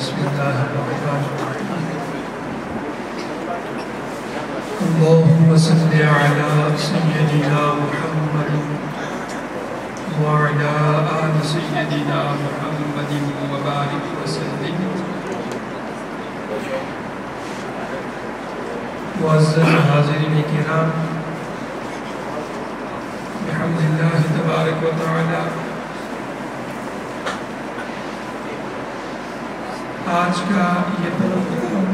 بسم اللہ الرحمن الرحیم اللہم صلی علی سیدنا محمد وعلی آل سیدنا محمد وبارک وسلم۔ معزز حاضرین کرام، بحمد اللہ تبارک و تعالی آج کا یہ پروگرام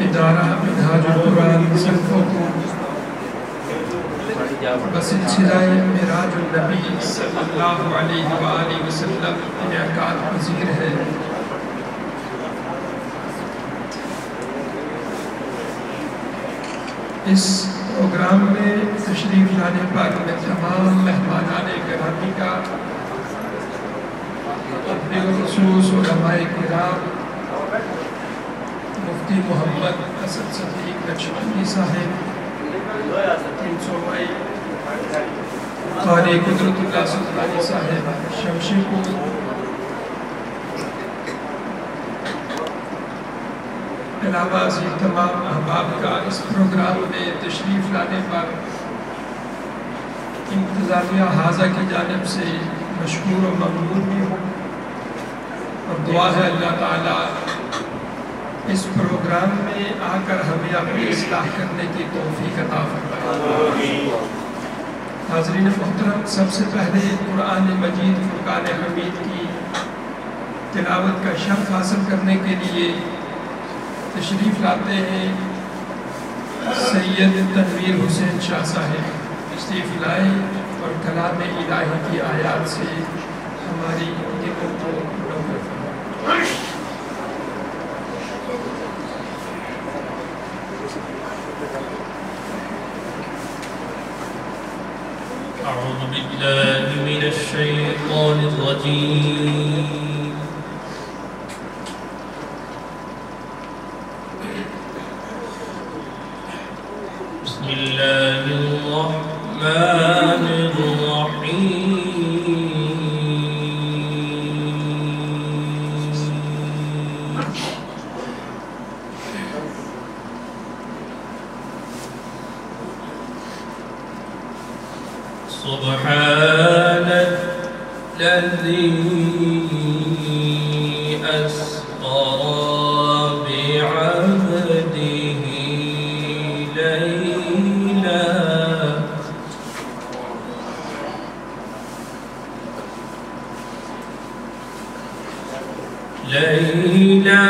ادارہ منہاج القرآن صنفوں کو بسلسلہ معراج النبی صلی اللہ علیہ وآلہ وسلم انعقاد پذیر ہے۔ اس پروگرام میں تشریف لانے پر میں تمام مہمانان گرامی کا بالخصوص علماء کرام، مفتی محمد اسد صدیق نقشبندی صاحب، قاری قدرت اللہ سلطانی صاحب شمشی پور، علاوہ ازیں تمام احباب کا اس پروگرام میں تشریف لانے پر انتظامیہ حاضہ کی جانب سے مشکور و ممنون بھی ہوں، اور دعا ہے اللہ تعالیٰ اس پروگرام میں آ کر ہمیں اپنی اصلاح کرنے کی توفیق عطا فرمائے۔ حاضرین محترم، سب سے پہلے قرآن مجید فرقان حمید کی تلاوت کا شرف حاصل کرنے کے لیے تشریف لاتے ہیں سید تنویر حسین شاہ صاحب۔ تشریف لائیں اور کلام الہی کی آیات سے ہماری دلوں کو منور فرمائیں۔ أعوذ بالله من الشيطان الرجيم بسم الله الرحمن الرحيم سبحان الذي أسرى بعبده ليلا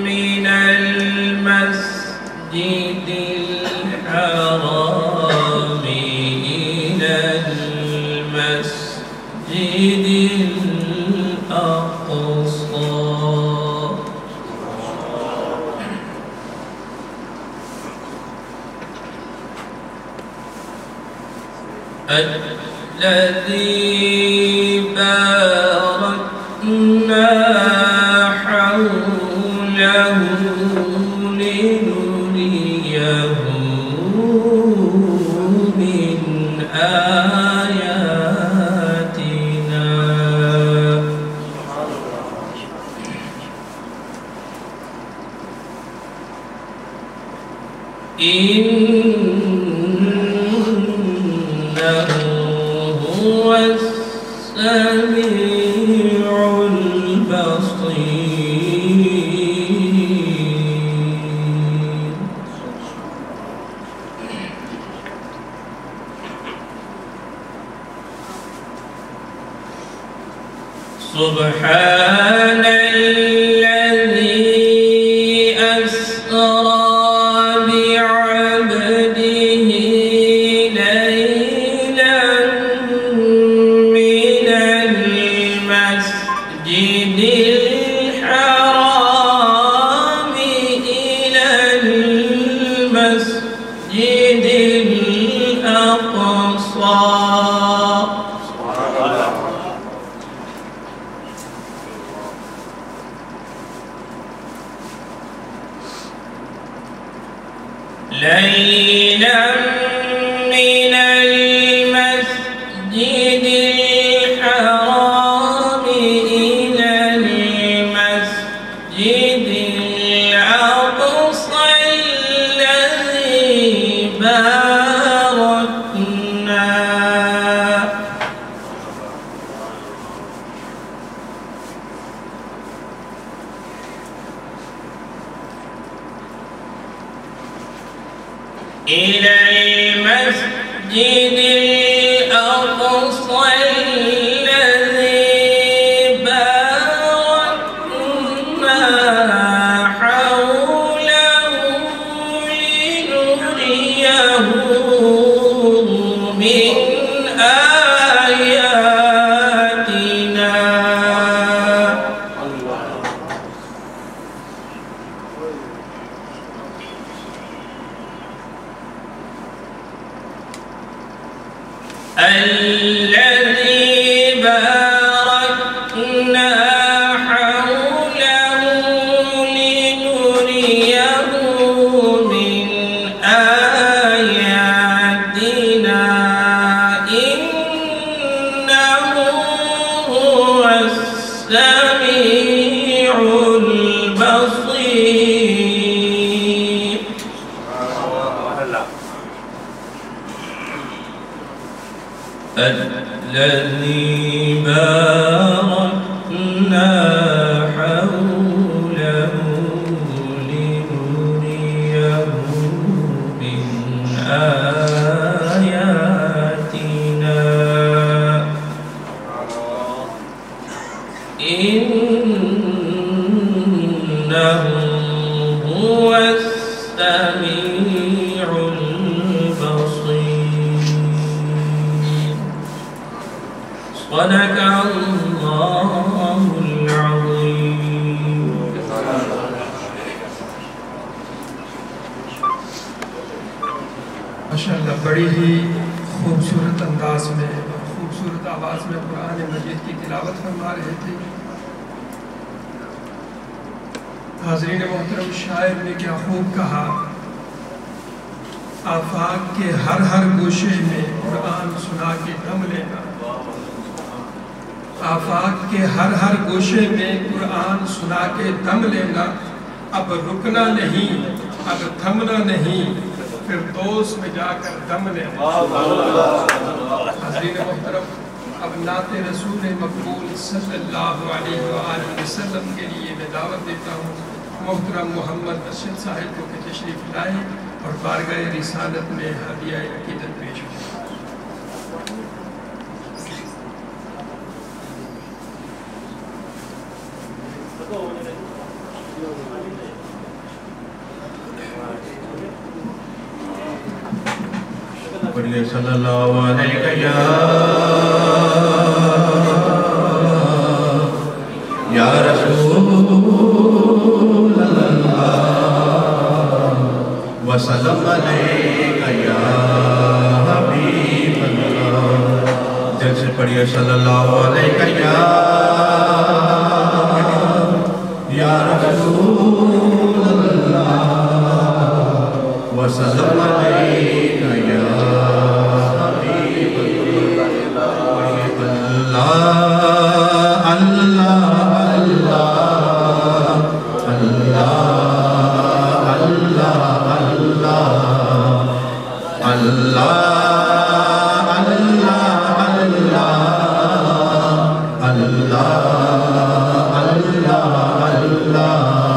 من المسجد الحرام إلى المسجد الأقصى الذي باركنا حوله لنريه من آياتنا إنه هو السميع البصير سبحان الذي أسرى بعبده ليلا من المسجد الحرام إلى المسجد الأقصى ليلا من المسجد الحرام إلى المسجد الأقصى الذي باركنا حوله لنريه من آياتنا. الذي باركنا حوله لنريه من آياتنا إنه هو السميع البصير. الذي باركنا حوله لنريه من آياتنا إنه هو السميع البصير. صدق الله العظيم. ماشاءاللہ بڑی ہی خوبصورت انداز میں اور خوبصورت آواز میں قرآن مجید کی تلاوت فرما رہے تھے. حاضرین محترم، شاعر نے کیا خوب کہا، آفاق کے ہر گوشے میں قرآن سنا کے دم لینا. آفاق کے ہر گوشے میں قرآن سنا کے دم لینا. اب رکنا نہیں، اب تھمنا نہیں، پھر دوست میں جا کر دم لینا. حضرین محترم، اب نعت رسول مقبول صلی اللہ علیہ وآلہ وسلم کے لیے میں دعوت دیتا ہوں محترم محمد ارشد صاحب کو کہ تشریف لائیں اور بارگاہ رسالت میں ہدیہ عقیدت پیش کریں. پڑھیے صلی اللہ علیہ یا رسول اللہ وسلم علیہ یا حبیب اللہ. دل سے پڑھیے صلی اللہ علیہ یا رسول اللہ وسلم علیہ یا حبیب اللہ. اللہ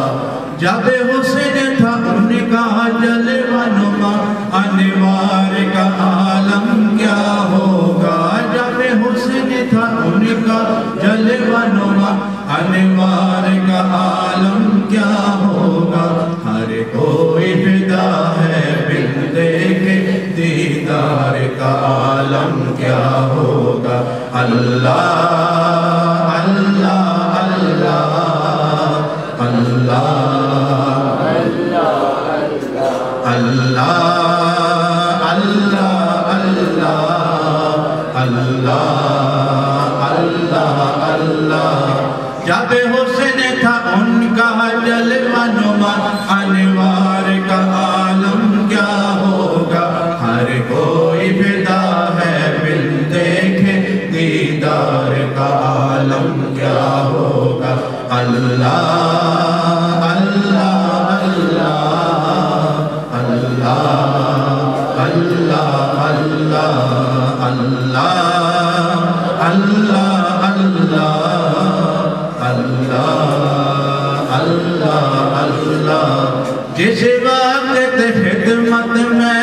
جب حسن تھا ان کا جلوہ نما انوار کا عالم کیا ہوگا. جب حسن تھا ان کا جلوہ نما انوار کا عالم کیا ہوگا. ہر کوئی فدا ہے بن دیکھے دیدار کا عالم کیا ہوگا. اللہ اللہ اللہ اللہ اللہ اللہ اللہ اللہ. جب حسن تھا ان کا جلوہ نما انوار کا عالم کیا ہوگا. ہر کوئی فدا ہے بن دیکھے دیدار کا عالم کیا ہوگا. اللہ اللہ اللہ اللہ اللہ اللہ اللہ اللہ اللہ اللہ اللہ. جس وقت خدمت میں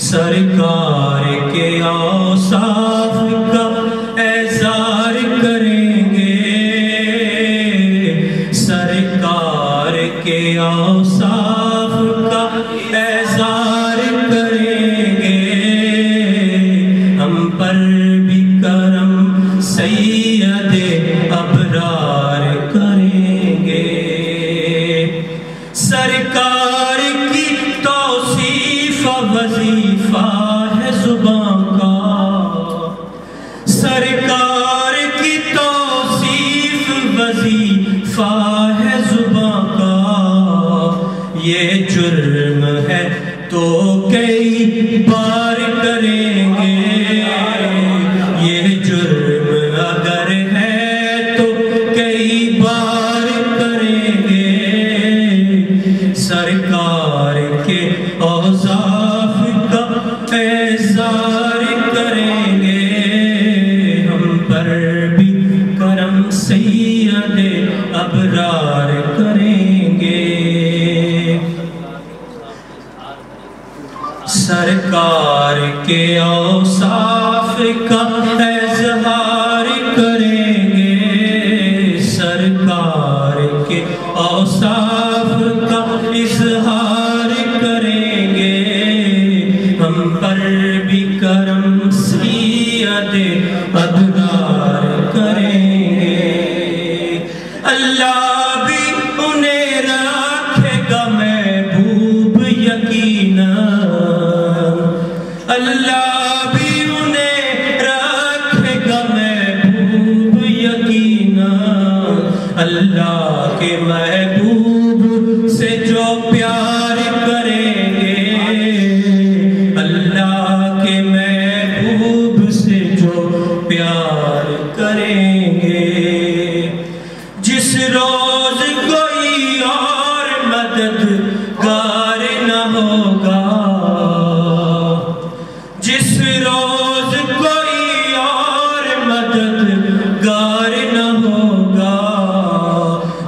سرکار کے اوصاف کا اظہار کریں گے، سرکار کے اوصاف کا اظہار کریں گے، ہم پر بھی کرم سید ابرار کریں گے، سرکار کی توصیف وظیفہ ہے زباں کا، سرکار کی توصیف وظیفہ ہے زباں کا، یہ جرم ہے تو کئی بار کریں گے، یہ جرم اگر ہے تو کئی بار کریں گے، سرکار کے اوصاف کا اظہار کریں گے، ہم پر بھی کرم سید ابرار کریں گے، سرکار کے اوصاف کا اظہار کریں گے، سرکار کے اوصاف کا اظہار کریں گے، ہم پر بھی کرم سید ابرار کریں گے، اللہ بھی انہیں رکھے گا محبوب یقیناً، اللہ بھی انہیں رکھے گا محبوب یقیناً، اللہ کے محبوب سے جو پیار کریں گے، اللہ کے محبوب سے جو پیار کریں گے، جس روز کوئی اور مددگار نہ ہوگا، جس روز کوئی اور مددگار نہ ہوگا،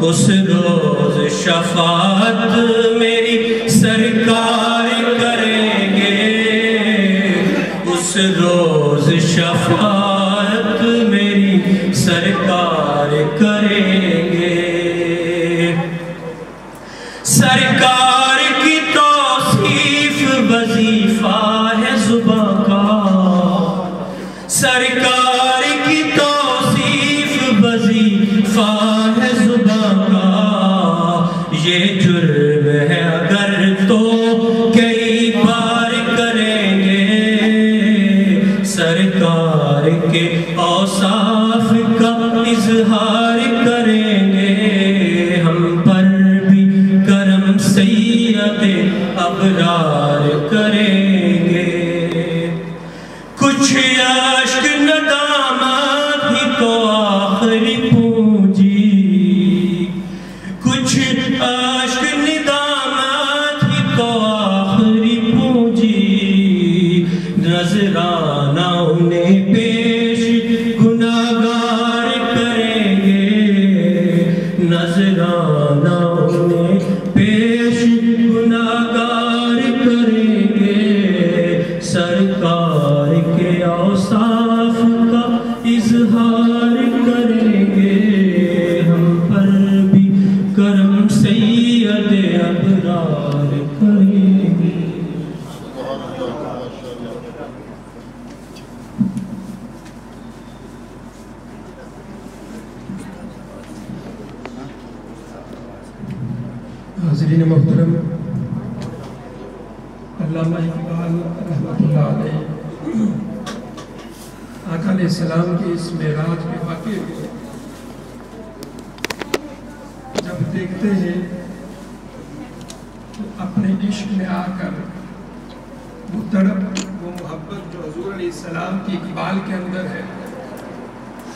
اس روز شفاعت میری سرکار کریں گے، اس روز شفاعت میری سرکار کریں گے، سرکار کی توصیف وظیفہ ہے زباں کا، سرکار کی توصیف وظیفہ ہے زباں کا، یہ جرم ہے اگر تو کئی بار کریں گے، سرکار کے اوصاف کا اظہار کریں گے، ہم پر بھی کرم سید ابرار کریں گے، کچھ اشک ندامت ہی تو آخری پونجی، کچھ اشک ندامت ہی تو آخری پونجی، نذرانہ انہیں پیش گناہگار کریں گے، نذرانہ انہیں پیش گناہگار کریں گے، سرکار کے اوصاف کا اظہار کریں گے، ہم پر بھی کرم سید ابرار کریں گے، حاضرین محترم، علامہ اقبال رحمۃ اللہ علیہ آقا علیہ السلام کی اس معراج کے واقعے کو جب دیکھتے ہیں تو اپنے عشق میں آ کر وہ تڑپ، وہ محبت جو حضور علیہ السلام کی اقبال کے اندر ہے،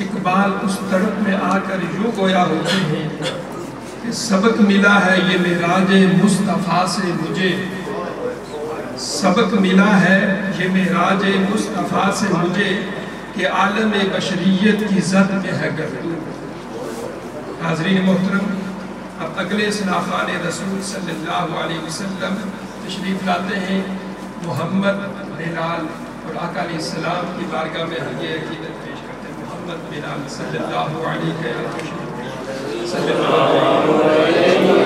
اقبال اس تڑپ میں آ کر یوں گویا ہوتے ہیں کہ سبق ملا ہے یہ معراج مصطفیٰ سے مجھے، سبق ملا ہے یہ معراج مصطفیٰ سے مجھے، کہ عالم بشریت کی زد میں ہے گفتگو۔ حاضرین محترم، اب اگلے سنافان رسول صلی اللہ علیہ وسلم تشریف لاتے ہیں محمد بلال، اور آقا علیہ السلام کی بارگاہ میں ہم یہ عقیدت پیش کرتے ہیں محمد بلال صلی اللہ علیہ وسلم صلی اللہ علیہ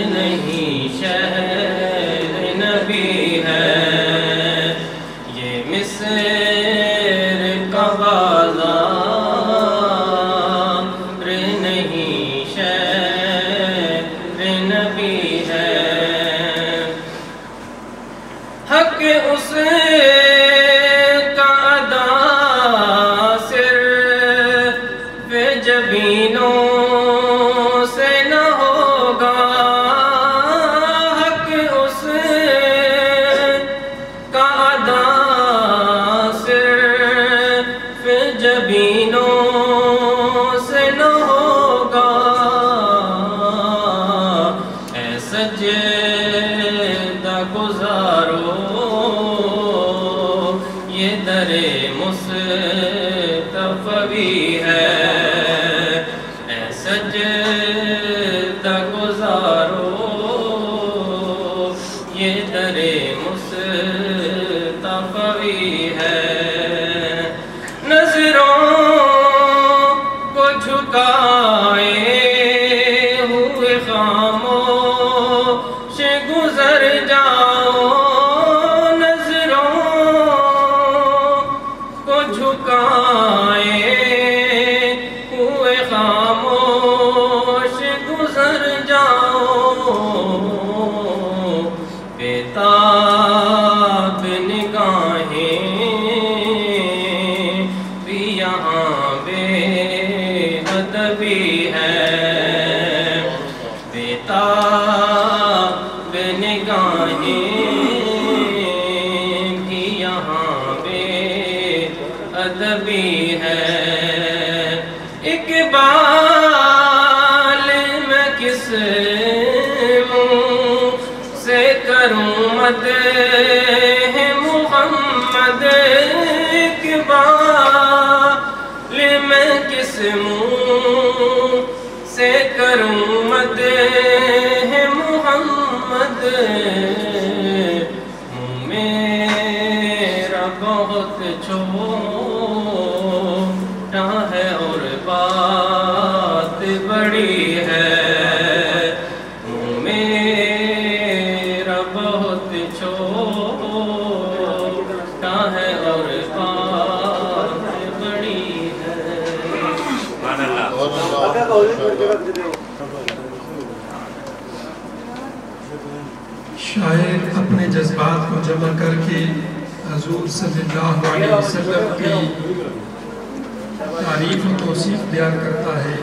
نہیں گزارو یہ در مصطفی ہے، اے سجدہ گزارو یہ در مصطفی ہے، نظروں کو جھکائے ہوئے خاموش گزر جاؤ، نظروں کو جھکائے ہوئے خاموش گزر جاؤ، بےتاب نگاہیں بھی یہاں بے ادبی ہے، بےتاب نگاہیں بھی یہاں بے ادبی ہے، اقبال میں کس منہ سے کروں مدح محمد، اقبال میں کس منہ سے کروں مدح محمد، میرا بہت چھوٹا ہے اور بات بڑی ہے، میرا بہت چھوٹا ہے اور بات بڑی ہے۔ شاعر اپنے جذبات کو جمع کر کے حضور صلی اللہ علیہ وسلم کی تعریف و توصیف بیان کرتا ہے،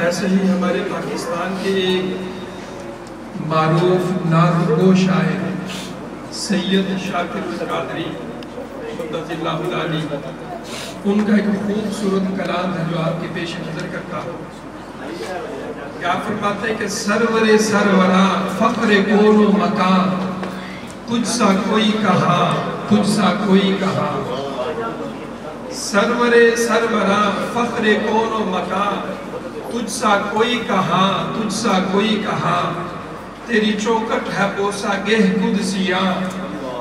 ایسے ہی ہمارے پاکستان کے ایک معروف نعتگو شاعر سید شاکر قادری مدد اللہ علیہ، ان کا ایک خوبصورت کلام ہے جو آپ کے پیش نظر کرتا ہوں۔ کیا فرماتے ہیں کہ سرور سروراں فخر کون و مکان، تجھ سا کوئی کہا تجھ سا کوئی کہا، سرور سروراں فخر کون و مکان، تجھ سا کوئی کہا تجھ سا کوئی کہا، تیری چوکٹ ہے بوسا گہ قدسیاں،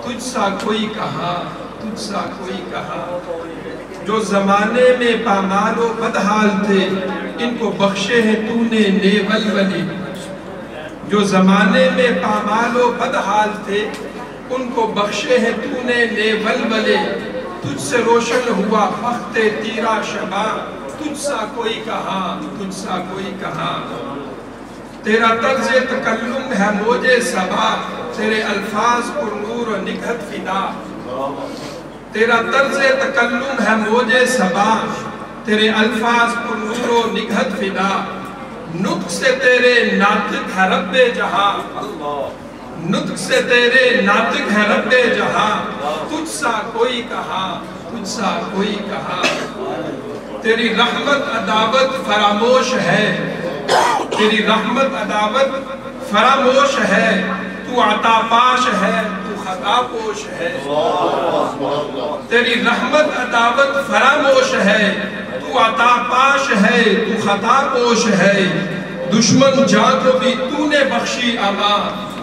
تجھ سا کوئی کہا تجھ سا کوئی کہا، جو زمانے میں پامال و بدحال تھے ان کو بخشے ہیں تو نے نیول ولی، جو زمانے میں پامال و بدحال تھے ان کو بخشے ہیں تو نے نیول ولی، تجھ سے روشن ہوا بخت تیرا شبا، تجھ سا کوئی کہا تجھ سا کوئی کہا، تیرا طرز تکلم ہے موج صبا، تیرے الفاظ پر نور و نگہت فدا، تیرا طرز تکلم ہے موج صبا، تیرے الفاظ پر نور و نگہت فدا، نطق سے تیرے ناطق ہے رب جہاں، نطق سے تیرے ناطق ہے رب جہاں، تجھ سا کوئی کہا تجھ سا کوئی کہا، تیری رحمت عداوت فراموش ہے، تیری رحمت عداوت فراموش ہے، تو عطا پاش ہے تو خطا پوش ہے، تیری رحمت عداوت فراموش ہے، تو عطا پاش ہے تو خطا پوش ہے، دشمن جان کو بھی تو نے بخشی اما،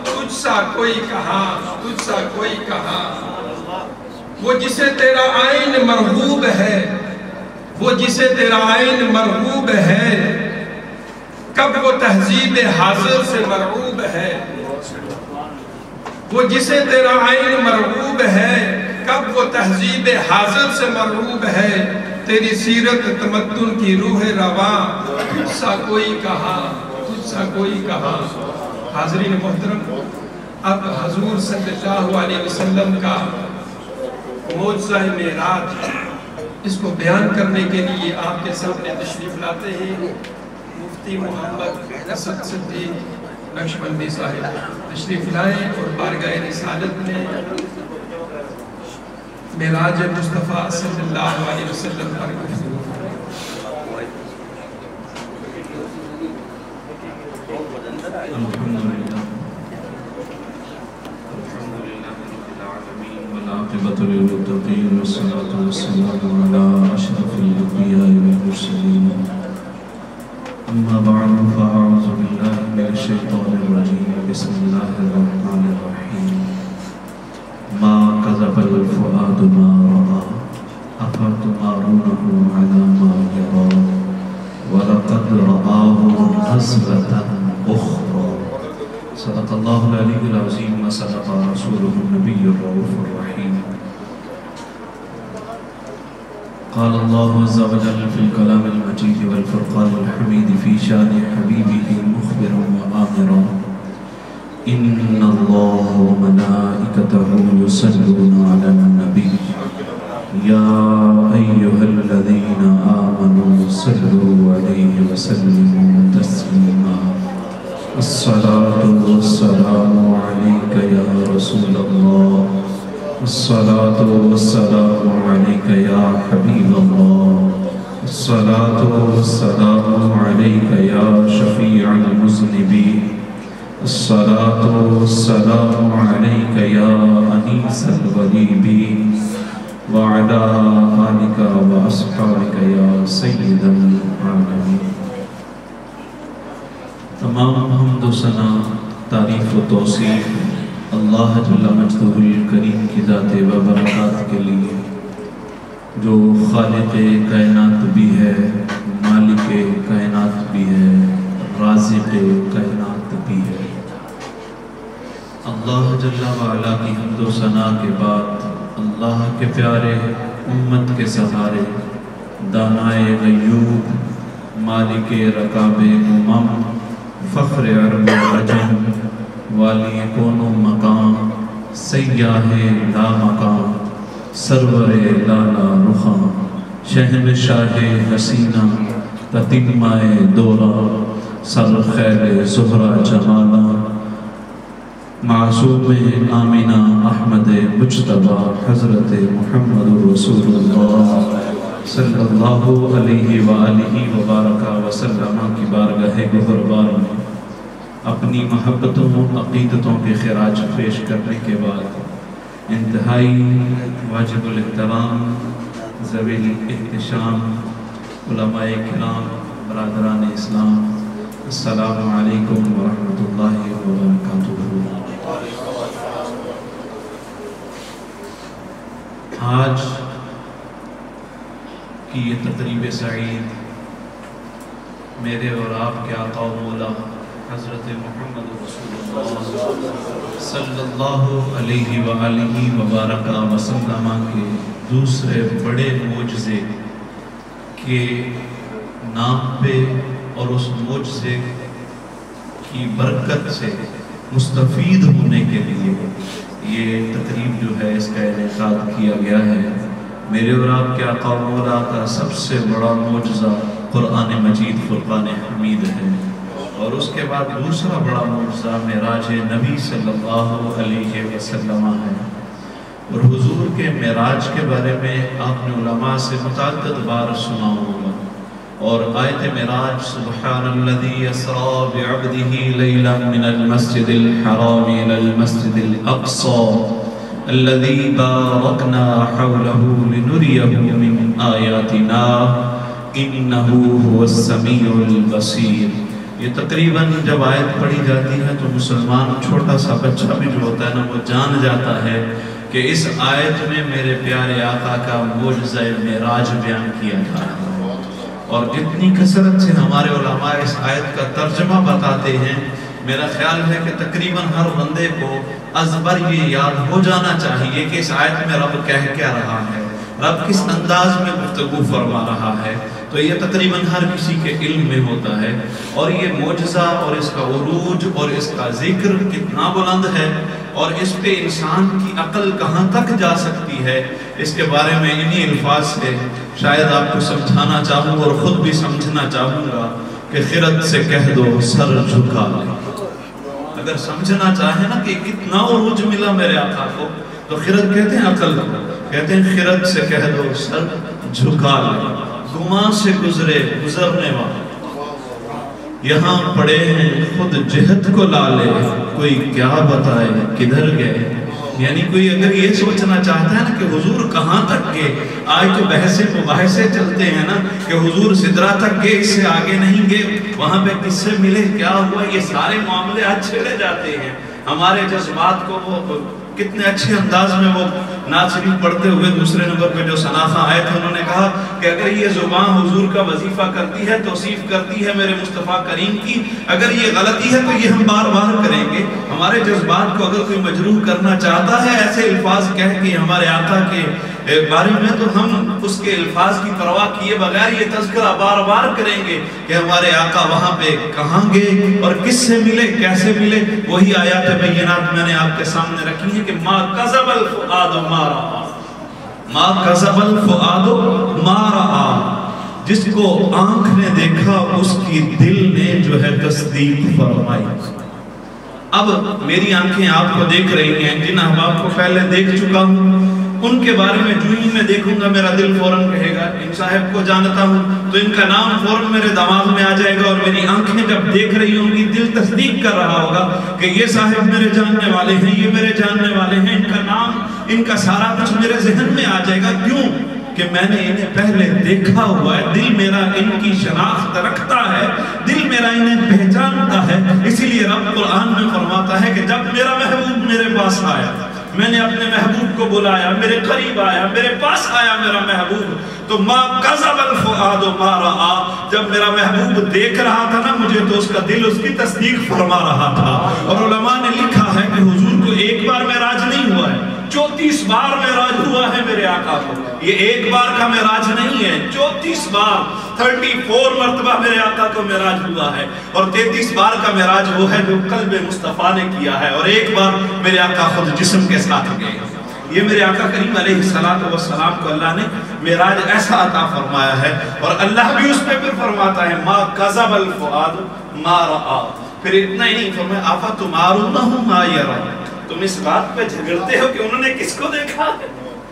تجھ سا کوئی کہا تجھ سا کوئی کہا، وہ جسے تیرا آئین مرغوب ہے، وہ جسے تیرا آئین مرغوب ہے، کب وہ تہذیب حاضر سے مرعوب ہے، وہ جسے تیرا عین مرغوب ہے، کب وہ تہذیب حاضر سے مرعوب ہے، تیری سیرت تمدن کی روح رواں، تجھ سا کوئی کہا تجھ سا کوئی کہا۔ حاضرین محترم، اب حضور صلی اللہ علیہ وسلم کا معجزہ معراج، اس کو بیان کرنے کے لیے آپ کے سامنے تشریف لاتے ہیں مفتی محمد اسد صدیق نقشبندی صاحب، تشریف لائیں اور بارگاہ رسالت میں معراج مصطفیٰ صلی اللہ علیہ وسلم پر گفتگو۔ الحمدللہ رب العالمین والعاقبۃ للمتقین والصلاۃ والسلام علی اشرف الانبیاء والمرسلین اما بعد فاعوذ باللہ من الشیطان الرجیم بسم اللہ الرحمن الرحیم ما کذب الفؤاد ما رأى أفتمارونه على ما يرى وَلَقَدْ رَآهُ نَزْلَةً أُخْرَى صدق الله العلي العظيم وصدق رسوله النبي الرؤوف الرحيم قال الله عز وجل في الكلام المجيد والفرقان الحميد في شان حبيبه مخبرا وآمرا إن الله وملائكته يصلون على النبي يا أيها الذين آمنوا صلوا عليه وسلموا تسليما الصلاة والسلام عليك يا رسول الله الصلاة والسلام عليك يا حبيب الله الصلاة والسلام عليك يا شفيع المذنبين الصلاة والسلام عليك يا أنيس الغريبين وعلى آلك وأصحابك يا سيد العالمين تمام حمد و ثنا تعریف و توصیف اللہ جل مجدہ الکریم کی ذات و برکات کے لیے جو خالق کائنات بھی ہے مالک کائنات بھی ہے رازق کائنات بھی ہے اللہ جل وعلا کی حمد و ثنا کے بعد اللہ کے پیارے امت کے سہارے دانائے غیوب مالک رکاب امم فخر عرب و عجم والی کون و مقام سیاہ لا مقام سرور لالا رخاں شہنشاہ حسینہ تتمہ دورہ سر خیر زہرہ جمالہ معصوم آمینہ احمد مجتبہ حضرت محمد رسول اللہ صلی اللہ علیہ وآلہ وبارک وسلم کی بارگاہ گہربار میں اپنی محبتوں عقیدتوں کے خراج پیش کرنے کے بعد انتہائی واجب الاحترام ذوی الاحتشام علماء کرام برادران اسلام السلام علیکم ورحمۃ اللہ وبرکاتہ۔ آج کی یہ تقریب سعید میرے اور آپ کے آقا و مولا حضرت محمد رسول اللہ صلی اللہ علیہ وآلہ وبارک وسلم کے دوسرے بڑے معجزے کے نام پہ اور اس معجزے کی برکت سے مستفید ہونے کے لیے یہ تقریب جو ہے اس کا انعقاد کیا گیا ہے۔ میرے اور آپ کے آقا و مولا کا سب سے بڑا معجزہ قرآن مجید فرقان حمید ہے، اور اس کے بعد دوسرا بڑا معجزہ معراج نبی صلی اللہ علیہ وسلم ہے۔ اور حضور کے معراج کے بارے میں آپ نے علماء سے متعدد بار سنا ہوگا، اور آیت معراج سبحان الذی اسری بعبدہ لیلا من المسجد الحرام الى المسجد الاقصى الذي باركنا حوله لنريه من آياتنا إنه هو السميع البصير۔ یہ تقریباً جب آیت پڑھی جاتی ہے تو مسلمان چھوٹا سا بچہ بھی جو ہوتا ہے نا وہ جان جاتا ہے کہ اس آیت میں میرے پیارے آقا کا معجزہ معراج بیان کیا جا رہا ہے، اور جتنی کثرت سے ہمارے علماء اس آیت کا ترجمہ بتاتے ہیں، میرا خیال ہے کہ تقریباً ہر بندے کو ازبر یہ یاد ہو جانا چاہیے کہ اس آیت میں رب کہہ کیا رہا ہے، رب کس انداز میں گفتگو فرما رہا ہے۔ تو یہ تقریباً ہر کسی کے علم میں ہوتا ہے، اور یہ معجزہ اور اس کا عروج اور اس کا ذکر کتنا بلند ہے، اور اس پہ انسان کی عقل کہاں تک جا سکتی ہے، اس کے بارے میں انہی الفاظ سے شاید آپ کو سمجھانا چاہوں اور خود بھی سمجھنا چاہوں گا کہ خرد سے کہہ دو سر جھکا لے۔ اگر سمجھنا چاہیں نا کہ کتنا عروج ملا میرے آقا کو، تو خرد کہتے ہیں عقل کو، کہتے ہیں خرد سے کہہ دو سر جھکا لے، گمان سے گزرے گزرنے والے، یہاں پڑے ہیں خود جہت کو لالے، کوئی کیا بتائے کدھر گئے۔ یعنی کوئی اگر یہ سوچنا چاہتا ہے نا کہ حضور کہاں تک گئے، آج تو بحثیں مباحثے چلتے ہیں نا کہ حضور سدرہ تک گئے، اس سے آگے نہیں گئے، وہاں پہ کس سے ملے، کیا ہوا، یہ سارے معاملے آج چھیڑے جاتے ہیں۔ ہمارے جذبات کو وہ کتنے اچھے انداز میں وہ نعت شریف پڑھتے ہوئے دوسرے نمبر پہ جو ثناخہ آئے تھے، انہوں نے کہا کہ اگر یہ زبان حضور کا وظیفہ کرتی ہے، توصیف کرتی ہے میرے مصطفیٰ کریم کی، اگر یہ غلطی ہے تو یہ ہم بار بار کریں گے۔ ہمارے جذبات کو اگر کوئی مجروح کرنا چاہتا ہے ایسے الفاظ کہہ کے ہمارے آقا کے بارے میں، تو ہم اس کے الفاظ کی پرواہ کیے بغیر یہ تذکرہ بار بار کریں گے کہ ہمارے آقا وہاں پہ کہاں گئے اور کس سے ملے، کیسے ملے۔ وہی آیات بینات میں نے آپ کے سامنے رکھی ہیں کہ ما کذب الفؤاد ما رأى، ما کذب الفؤاد ما رأى، جس کو آنکھ نے دیکھا اس کی دل نے جو ہے تصدیق فرمائی۔ اب میری آنکھیں آپ کو دیکھ رہی ہیں، جن احباب کو پہلے دیکھ چکا ہوں ان کے بارے میں جو ہی میں دیکھوں گا میرا دل فوراً کہے گا ان صاحب کو جانتا ہوں، تو ان کا نام فوراً میرے دماغ میں آ جائے گا، اور میری آنکھیں جب دیکھ رہی ہوں گی دل تصدیق کر رہا ہوگا کہ یہ صاحب میرے جاننے والے ہیں، یہ میرے جاننے والے ہیں، ان کا نام، ان کا سارا کچھ میرے ذہن میں آ جائے گا۔ کیوں کہ میں نے انہیں پہلے دیکھا ہوا ہے، دل میرا ان کی شناخت رکھتا ہے، دل میرا انہیں پہچانتا ہے۔ اسی لیے رب قرآن میں فرماتا ہے کہ جب میرا محبوب میرے پاس آیا، میں نے اپنے محبوب کو بلایا، میرے قریب آیا، میرے پاس آیا میرا محبوب، تو ما کذب الفؤاد ما رأى، جب میرا محبوب دیکھ رہا تھا نا مجھے تو اس کا دل اس کی تصدیق فرما رہا تھا۔ اور علماء نے لکھا ہے کہ حضور کو ایک بار معراج نہیں ہوا ہے، 34 بار معراج ہوا ہے میرے آقا کو۔ یہ ایک بار کا معراج نہیں ہے، 34 بار، 34 مرتبہ میرے آقا کو معراج ہوا ہے، اور 33 بار کا معراج وہ ہے جو قلب مصطفیٰ نے کیا ہے، اور ایک بار میرے آقا خود جسم کے ساتھ گئے۔ یہ میرے آقا کریم علیہ السلام کو اللہ نے معراج ایسا عطا فرمایا ہے، اور اللہ بھی اس پہ پھر فرماتا ہے ما کذب الفؤاد ما رأى۔ پھر اتنا ہی نہیں فرمایا افتمارونہ ما یری، تم اس بات پہ جھگڑتے ہو کہ انہوں نے کس کو دیکھا ہے،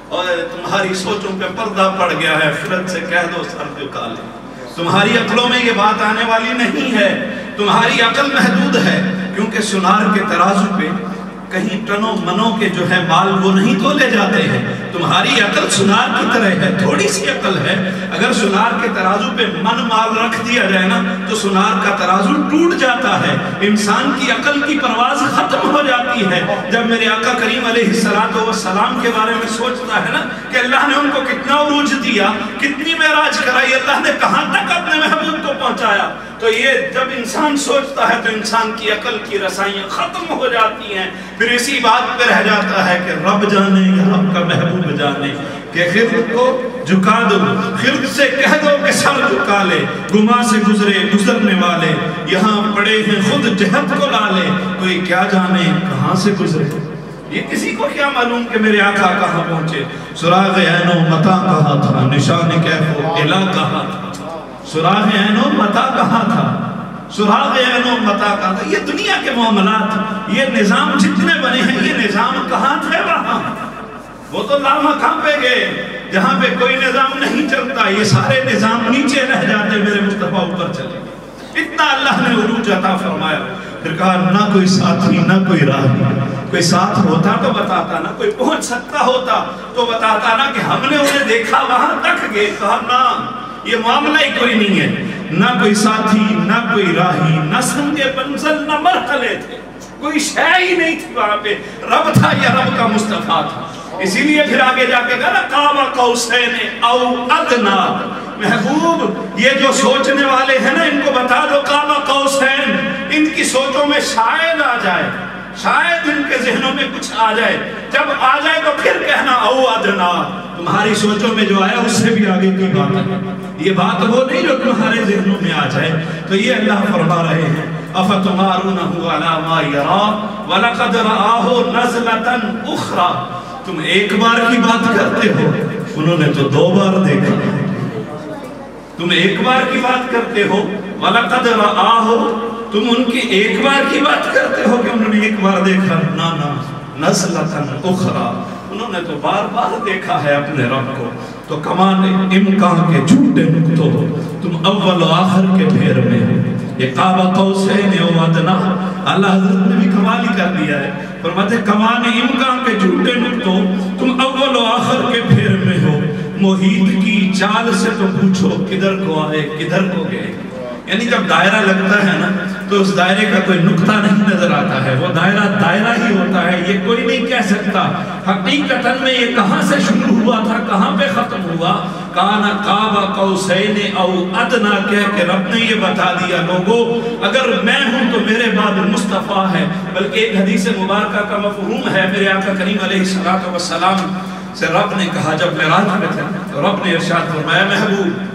اور تمہاری سوچوں پہ پردہ پڑ گیا ہے، خرد سے کہہ دو سر جھکا لے۔ تمہاری عقلوں میں یہ بات آنے والی نہیں ہے، تمہاری عقل محدود ہے، کیونکہ سنار کے ترازو پہ کہیں ٹنوں منوں کے جو ہے بال وہ نہیں تولے جاتے ہیں۔ تمہاری عقل سنار کی طرح ہے، تھوڑی سی عقل ہے، اگر سنار کے ترازو پہ من مال رکھ دیا جائے نا تو سنار کا ترازو ٹوٹ جاتا ہے، انسان کی عقل کی پرواز ختم ہو جاتی ہے۔ جب میرے آقا کریم علیہ السلام کے بارے میں سوچتا ہے نا کہ اللہ نے ان کو کتنا عروج دیا، کتنی معراج کرائی، اللہ نے کہاں تک اپنے محبوب کو پہنچایا، تو یہ جب انسان سوچتا ہے تو انسان کی عقل کی رسائیاں ختم ہو جاتی ہیں۔ پھر اسی بات پہ رہ جاتا ہے کہ رب جانے یا رب کا محبوب جانے، کہ خرد کو جھکا دو، خرد سے کہہ دو کہ سر جھکا لے، گما سے گزرے گزرنے والے، یہاں پڑے ہیں خود جہت کو لالے، کوئی کیا جانے کہاں سے گزرے۔ یہ کسی کو کیا معلوم کہ میرے آقا کہاں پہنچے، سراغ عین و متا کہاں تھا، نشان کیف و الہ کہاں تھا، سراغ عین و متا کہاں تھا، سراغ عین و متا کہاں تھا۔ یہ دنیا کے معاملات، یہ نظام جتنے بنے ہیں، یہ نظام کہاں تھے وہاں، وہ تو لامکان پہ گئے جہاں پہ کوئی نظام نہیں چلتا، یہ سارے نظام نیچے رہ جاتے، میرے مصطفیٰ اوپر چلے۔ اتنا اللہ نے عروج عطا فرمایا۔ پھر کہا نہ کوئی ساتھی نہ کوئی راہی، کوئی ساتھ ہوتا تو بتاتا، نہ کوئی پہنچ سکتا ہوتا تو بتاتا، نہ کہ ہم نے انہیں دیکھا وہاں تک گئے۔ کہا نہ، یہ معاملہ ہی کوئی نہیں ہے، نہ کوئی ساتھی نہ کوئی راہی، نہ سنگے منزل نہ مرحلے تھے، کوئی شے ہی نہیں تھی وہاں پہ، رب تھا یا رب کا مصطفیٰ تھا۔ اسی لیے پھر آگے جا کے کہا نا قاب قوسین او ادنا، محبوب یہ جو سوچنے والے ہیں نا ان کو بتا دو قاب قوسین، ان کی سوچوں میں شاید آ جائے، شاید ان کے ذہنوں میں کچھ آ جائے، جب آ جائے تو پھر کہنا او ادنا، تمہاری سوچوں میں جو آیا اس سے بھی آگے کی بات ہے، یہ بات وہ نہیں جو تمہارے ذہنوں میں آ جائے۔ تو یہ اللہ فرما رہے ہیں افتمارونہ علی ما یرا ولقد رآہ نزلۃ اخری، تم ایک بار کی بات کرتے ہو، انہوں نے تو 2 بار دیکھا، تم ایک بار کی بات کرتے ہو، وَلَقَدْ رَآهُ، تم ان کی ایک بار کی بات کرتے ہو کہ انہوں نے ایک بار دیکھا، نانا نزلۃ اخری، انہوں نے تو بار بار دیکھا ہے اپنے رب کو۔ تو کمان امکان کے جھوٹے نکتوں، تم اول و آخر کے پھیر میں، یہ قاب قوسین او ادنا، اللہ حضرت نے بھی کمال ہی کر دیا ہے، فرماتے کمان امکان کے جھوٹے نکتو، تم اول و آخر کے پھیر میں ہو، محیط کی چال سے تو پوچھو کدھر کو آئے کدھر کو گئے۔ یعنی جب دائرہ لگتا ہے نا تو اس دائرے کا کوئی نقطہ نہیں نظر آتا ہے، وہ دائرہ دائرہ ہی ہوتا ہے، یہ کوئی نہیں کہہ سکتا حقیقتاً میں یہ کہاں سے شروع ہوا تھا کہاں پہ ختم ہوا۔ کانا قاب قوسین او ادنا کہہ کے رب نے یہ بتا دیا لوگوں اگر میں ہوں تو میرے بعد مصطفیٰ ہے۔ بلکہ ایک حدیث مبارکہ کا مفہوم ہے، میرے آقا کریم علیہ السلام سے رب نے کہا جب معراج میں تھے تو رب نے ارشاد فرمایا محبوب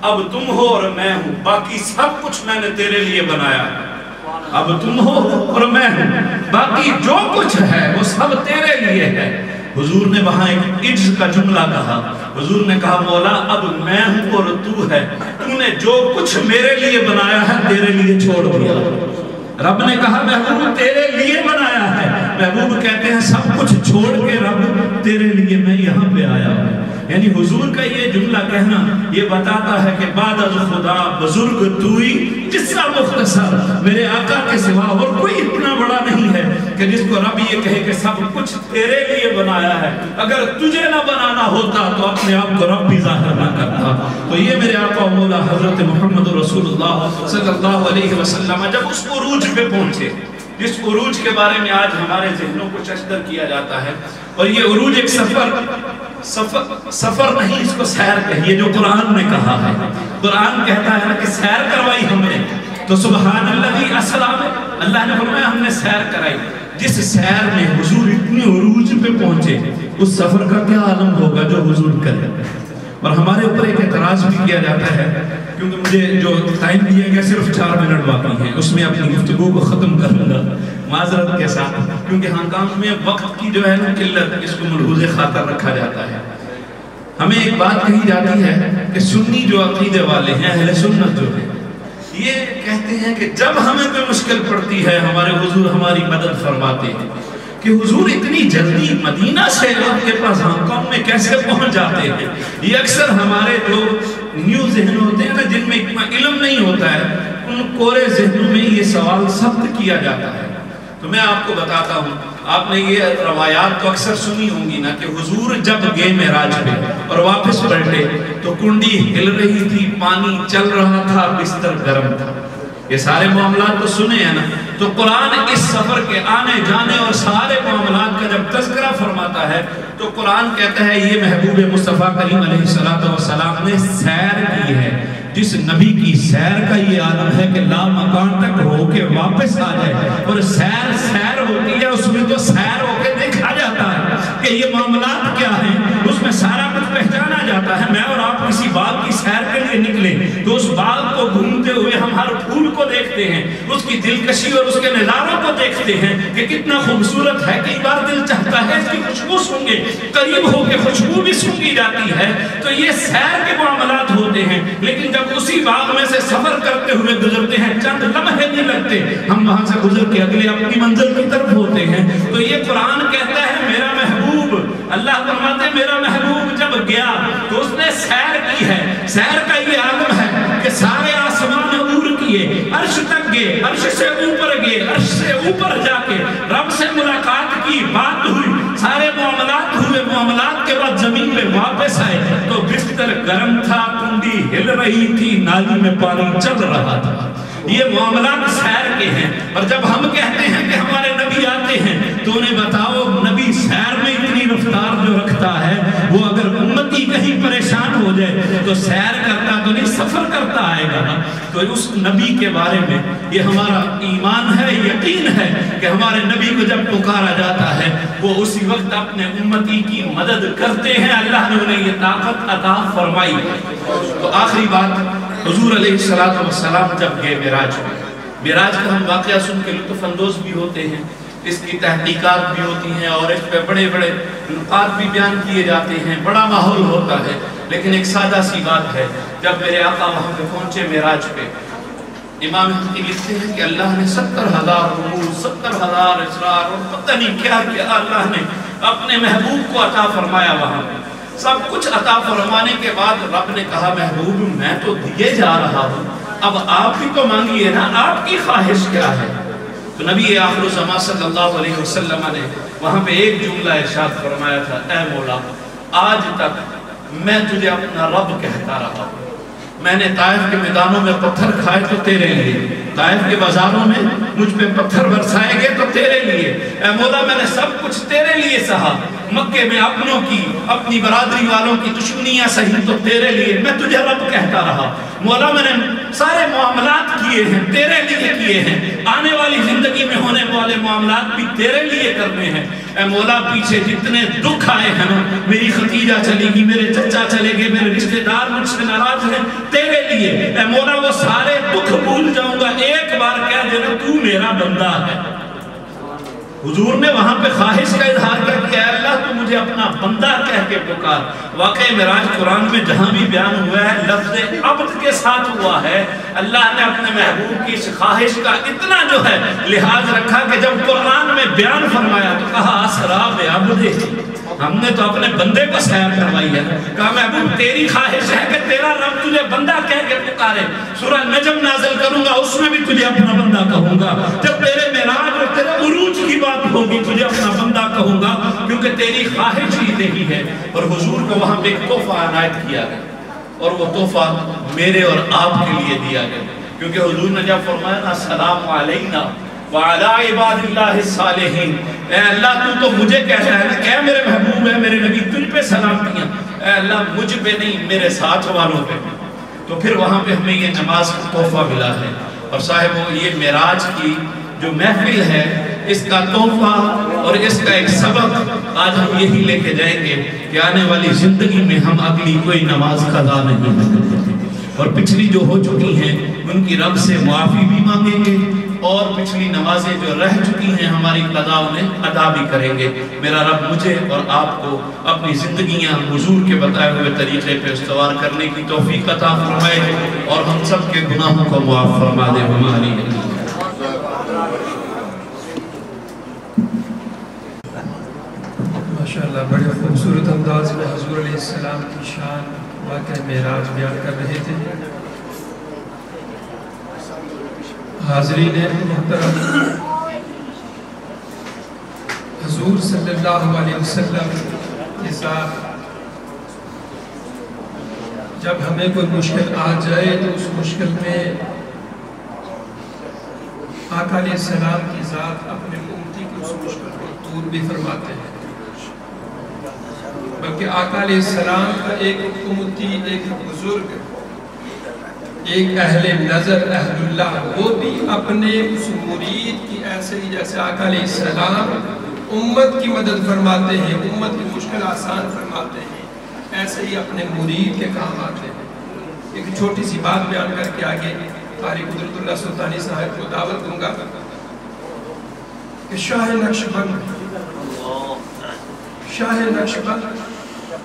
اب تم ہو اور میں ہوں، باقی سب کچھ میں نے تیرے لیے بنایا ہے۔ اب تم ہو اور میں ہوں، باقی جو کچھ ہے وہ سب تیرے لیے ہے۔ حضور نے وہاں ایک عجز کا جملہ کہا، حضور نے کہا مولا اب میں ہوں اور تو ہے، تو نے جو کچھ میرے لیے بنایا ہے تیرے لیے چھوڑ دیا۔ رب نے کہا محبوب تیرے لیے بنایا ہے، محبوب کہتے ہیں سب کچھ چھوڑ کے رب تیرے لیے میں یہاں پہ آیا ہوں۔ یعنی حضور کا یہ جملہ کہنا یہ بتاتا ہے کہ بعد از خدا بزرگ توئی جس کا مختصر، میرے آقا کے سوا اور کوئی اتنا بڑا نہیں ہے کہ جس کو رب یہ کہے کہ سب کچھ تیرے لیے بنایا ہے۔ اگر تجھے نہ بنانا ہوتا تو اپنے آپ کو رب بھی ظاہر نہ کرتا۔ تو یہ میرے آقا مولا حضرت محمد رسول اللہ صلی اللہ علیہ وسلم جب اس عروج پہ پہنچے، جس عروج کے بارے میں آج ہمارے ذہنوں کو چشدر کیا جاتا ہے، اور یہ عروج ایک سفر نہیں، اس کو سیر کہیے جو قرآن نے کہا ہے۔ قرآن کہتا ہے کہ سیر کروائی ہم نے، تو سبحان اللہ اسلام اللہ نے فرمایا ہم نے سیر کرائی۔ جس سیر میں حضور اتنی عروج پہ پہنچے اس سفر کا کیا عالم ہوگا جو حضور کرے۔ اور ہمارے اوپر ایک اعتراض بھی کیا جاتا ہے، کیونکہ مجھے جو ٹائم دیا گیا صرف 4 منٹ باقی ہیں، اس میں اپنی گفتگو کو ختم کروں گا معذرت کے ساتھ، کیونکہ ہنگام میں وقت کی جو ہے نا قلت، اس کو ملحوظ خاطر رکھا جاتا ہے۔ ہمیں ایک بات کہی جاتی ہے کہ سنی جو عقیدے والے ہیں، اہل سنت جو ہیں، یہ کہتے ہیں کہ جب ہمیں کوئی مشکل پڑتی ہے ہمارے حضور ہماری مدد فرماتے ہیں، کہ حضور اتنی جلدی مدینہ سے آپ کے پاس ہنگام میں کیسے پہنچ جاتے ہیں۔ یہ اکثر ہمارے جو نیو ذہن ہوتے ہیں نا جن میں اتنا علم نہیں ہوتا ہے، ان کورے ذہنوں میں یہ سوال ثبت کیا جاتا ہے۔ تو میں آپ کو بتاتا ہوں، آپ نے یہ روایات تو اکثر سنی ہوں گی نا کہ حضور جب گئے معراج پہ اور واپس پلٹے تو کنڈی ہل رہی تھی، پانی چل رہا تھا، بستر گرم تھا۔ یہ سارے معاملات تو سنے ہیں نا۔ تو قرآن اس سفر کے آنے جانے اور سارے معاملات کا جب تذکرہ فرماتا ہے تو قرآن کہتا ہے یہ محبوب مصطفیٰ کریم علیہ السلام نے سیر کی ہے۔ جس نبی کی سیر کا یہ عالم ہے کہ لا مکان تک ہو کے واپس آ جائے، اور سیر ہوتی ہے اس میں تو سیر ہو کے دیکھا جاتا ہے کہ یہ معاملات کیا ہیں، اس میں سارا کچھ پہچانا جاتا ہے۔ میں اور آپ کسی باغ کی سیر کے لیے نکلے تو اس باغ کو گھومتے ہوئے ہم ہر پھول کو دیکھتے ہیں، اس کی دلکشی اور اس کے نظاروں کو دیکھتے ہیں کہ کتنا خوبصورت ہے، کئی بار دل چاہتا ہے اس کی خوشبو سونگے، قریب ہو کے خوشبو بھی سونگی جاتی ہے۔ تو یہ سیر کے معاملات ہوتے ہیں، لیکن جب اسی باغ میں سے سفر کرتے ہوئے گزرتے ہیں چند لمحے نہیں لگتے، ہم وہاں سے گزر کے اگلے اپنی منزل کی طرف ہوتے ہیں۔ تو یہ قرآن کہتا ہے میرا محبوب، اللہ فرماتے ہیں میرا محبوب جب گیا تو اس نے سیر کی ہے۔ سیر کا یہ عالم ہے کہ سارے آسمان عبور کیے، عرش تک گئے، عرش سے اوپر گئے، عرش سے اوپر جا کے رب سے ملاقات کی، بات ہوئی، سارے معاملات ہوئے، معاملات کے بعد زمین پہ واپس آئے تو بستر گرم تھا، کنڈی ہل رہی تھی، نالی میں پانی چل رہا تھا۔ یہ معاملات سیر کے ہیں۔ اور جب ہم کہتے ہیں کہ ہمارے نبی آتے ہیں تو انہیں بتاؤ نبی سیر میں اتنی رفتار جو رکھتا ہے، وہ اگر امتی کہیں پریشان ہو جائے تو سیر کرتا تو نہیں، سفر کرتا آئے گا۔ تو اس نبی کے بارے میں یہ ہمارا ایمان ہے، یقین ہے کہ ہمارے نبی کو جب پکارا جاتا ہے وہ اسی وقت اپنے امتی کی مدد کرتے ہیں۔ اللہ نے انہیں یہ طاقت عطا فرمائی۔ تو آخری بات، حضور علیہ السلام جب گئے معراج میں، معراج کا ہم واقعہ سن کے لطف اندوز بھی ہوتے ہیں، اس کی تحقیقات بھی ہوتی ہیں اور اس پہ بڑے بڑے نقاط بھی بیان کیے جاتے ہیں، بڑا ماحول ہوتا ہے۔ لیکن ایک سادہ سی بات ہے، جب میرے آقا وہاں پہ پہنچے معراج پہ، امام حقی لکھتے ہیں کہ اللہ نے 70,000 رموز، 70,000 اسرار اور پتہ نہیں کیا کیا اللہ نے اپنے محبوب کو عطا فرمایا۔ وہاں پہ سب کچھ عطا فرمانے کے بعد رب نے کہا محبوب میں تو دیے جا رہا ہوں، اب آپ بھی تو مانگیے نا، آپ کی خواہش کیا ہے؟ تو نبی آخر الزمان صلی اللہ علیہ وسلم نے وہاں پہ ایک جملہ ارشاد فرمایا تھا، اے مولا آج تک میں تجھے اپنا رب کہتا رہا ہوں، میں نے طائف کے میدانوں میں پتھر کھائے تو تیرے لیے، طائف کے بازاروں میں مجھ پہ پتھر برسائے گئے تو تیرے لیے، اے مولا میں نے سب کچھ تیرے لیے سہا، مکے میں اپنوں کی اپنی برادری والوں کی دشمنیاں سہی تو تیرے لیے، میں تجھے رب کہتا رہا، مولا میں نے سارے معاملات کیے ہیں تیرے لیے کیے ہیں، آنے والی زندگی میں ہونے والے معاملات بھی تیرے لیے کرنے ہیں، اے مولا پیچھے جتنے دکھ آئے ہیں نا، میری ختیجہ چلے گی، میرے چچا چلے گے، میرے رشتہ دار مجھ سے ناراض ہیں تیرے لیے، اے مولا وہ سارے دکھ بھول جاؤں گا، ایک بار کہہ دینا تو میرا بندہ ہے۔ حضور نے وہاں پہ خواہش کا اظہار کیا کہ اے اللہ تو مجھے اپنا بندہ کہہ کے پکار۔ واقعی معراج قرآن میں جہاں بھی بیان ہوا ہے لفظ عبد کے ساتھ ہوا ہے، اللہ نے اپنے محبوب کی اس خواہش کا اتنا جو ہے لحاظ رکھا کہ جب قرآن میں بیان فرمایا تو کہا اسرا بعبدہ، ہم نے تو اپنے بندے کو سیر کروائی ہے، کہا محبوب تیری خواہش ہے کہ تیرا رب تجھے بندہ کہہ کے پکارے، سورہ نجم نازل کروں گا اس میں بھی تجھے اپنا بندہ کہوں گا، جب تیرے معراج اور تیرے عروج کی بات ہوگی تجھے اپنا بندہ کہوں گا، کیونکہ تیری خواہش ہی یہی ہے۔ اور حضور کو وہاں پہ ایک تحفہ عنایت کیا گیا اور وہ تحفہ میرے اور آپ کے لیے دیا گیا، کیونکہ حضور نے جب فرمایا نا سلام علینا وعلی عباد اللہ الصالحین، اے اللہ تو مجھے کہہ رہا ہے نا کہ اے میرے محبوب ہے میرے نبی تجھ پہ سلامتیاں، اے اللہ مجھ پہ نہیں میرے ساتھ والوں پہ، تو پھر وہاں پہ ہمیں یہ نماز کا تحفہ ملا ہے۔ اور صاحبوں یہ معراج کی جو محفل ہے اس کا تحفہ اور اس کا ایک سبق آج ہم یہی لے کے جائیں گے کہ آنے والی زندگی میں ہم اگلی کوئی نماز قضا نہیں کریں، اور پچھلی جو ہو چکی ہیں ان کی رب سے معافی بھی مانگیں گے، اور پچھلی نمازیں جو رہ چکی ہیں ہماری قضا انہیں ادا بھی کریں گے۔ میرا رب مجھے اور آپ کو اپنی زندگیاں حضور کے بتائے ہوئے طریقے پہ استوار کرنے کی توفیق عطا فرمائے اور ہم سب کے گناہوں کو معاف فرما دے۔ ہماری ماشاءاللہ بڑے خوبصورت انداز میں حضور علیہ السلام کی شان واقعہ معراج بیان کر رہے تھے۔ حاضرین محترم، حضور صلی اللہ علیہ وسلم کے ساتھ جب ہمیں کوئی مشکل آ جائے تو اس مشکل میں آقا علیہ السلام کی ذات اپنے امتی کی اس مشکل کو دور بھی فرماتے ہیں، بلکہ آقا علیہ السلام کا ایک امتی، ایک بزرگ، ایک اہل نظر اہل اللہ، وہ بھی اپنے اس مرید کی ایسے ہی جیسے آقا علیہ السلام امت کی مدد فرماتے ہیں، امت کی مشکل آسان فرماتے ہیں، ایسے ہی اپنے مرید کے کام آتے ہیں۔ ایک چھوٹی سی بات بیان کر کے آگے قاری قدرت اللہ سلطانی صاحب کو دعوت دوں گا کہ شاہ نقشبند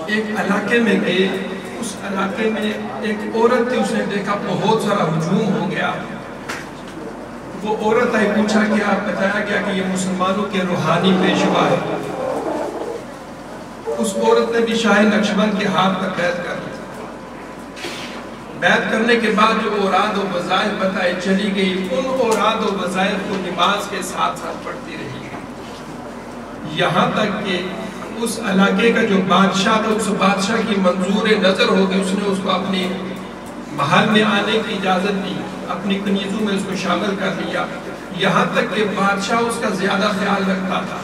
ایک علاقے میں گئے، اس علاقے میں ایک عورت تھی، اس نے دیکھا بہت سارا ہجوم ہو گیا، وہ عورت آئی، پوچھا کیا، بتایا گیا کہ یہ مسلمانوں کے روحانی پیشوا ہے۔ اس عورت نے بھی شاہ نقشبند کے ہاتھ پر بیعت کر لی، بیعت کرنے کے بعد جو اوراد و وظائف بتائے چلی گئی، ان اوراد و وظائف کو نماز کے ساتھ ساتھ پڑھتی رہی، یہاں تک کہ اس علاقے کا جو بادشاہ تھا اس بادشاہ کی منظور نظر ہو گئی، اس نے اس کو اپنی محل میں آنے کی اجازت دی، اپنی کنیزوں میں اس کو شامل کر لیا، یہاں تک کہ بادشاہ اس کا زیادہ خیال رکھتا تھا،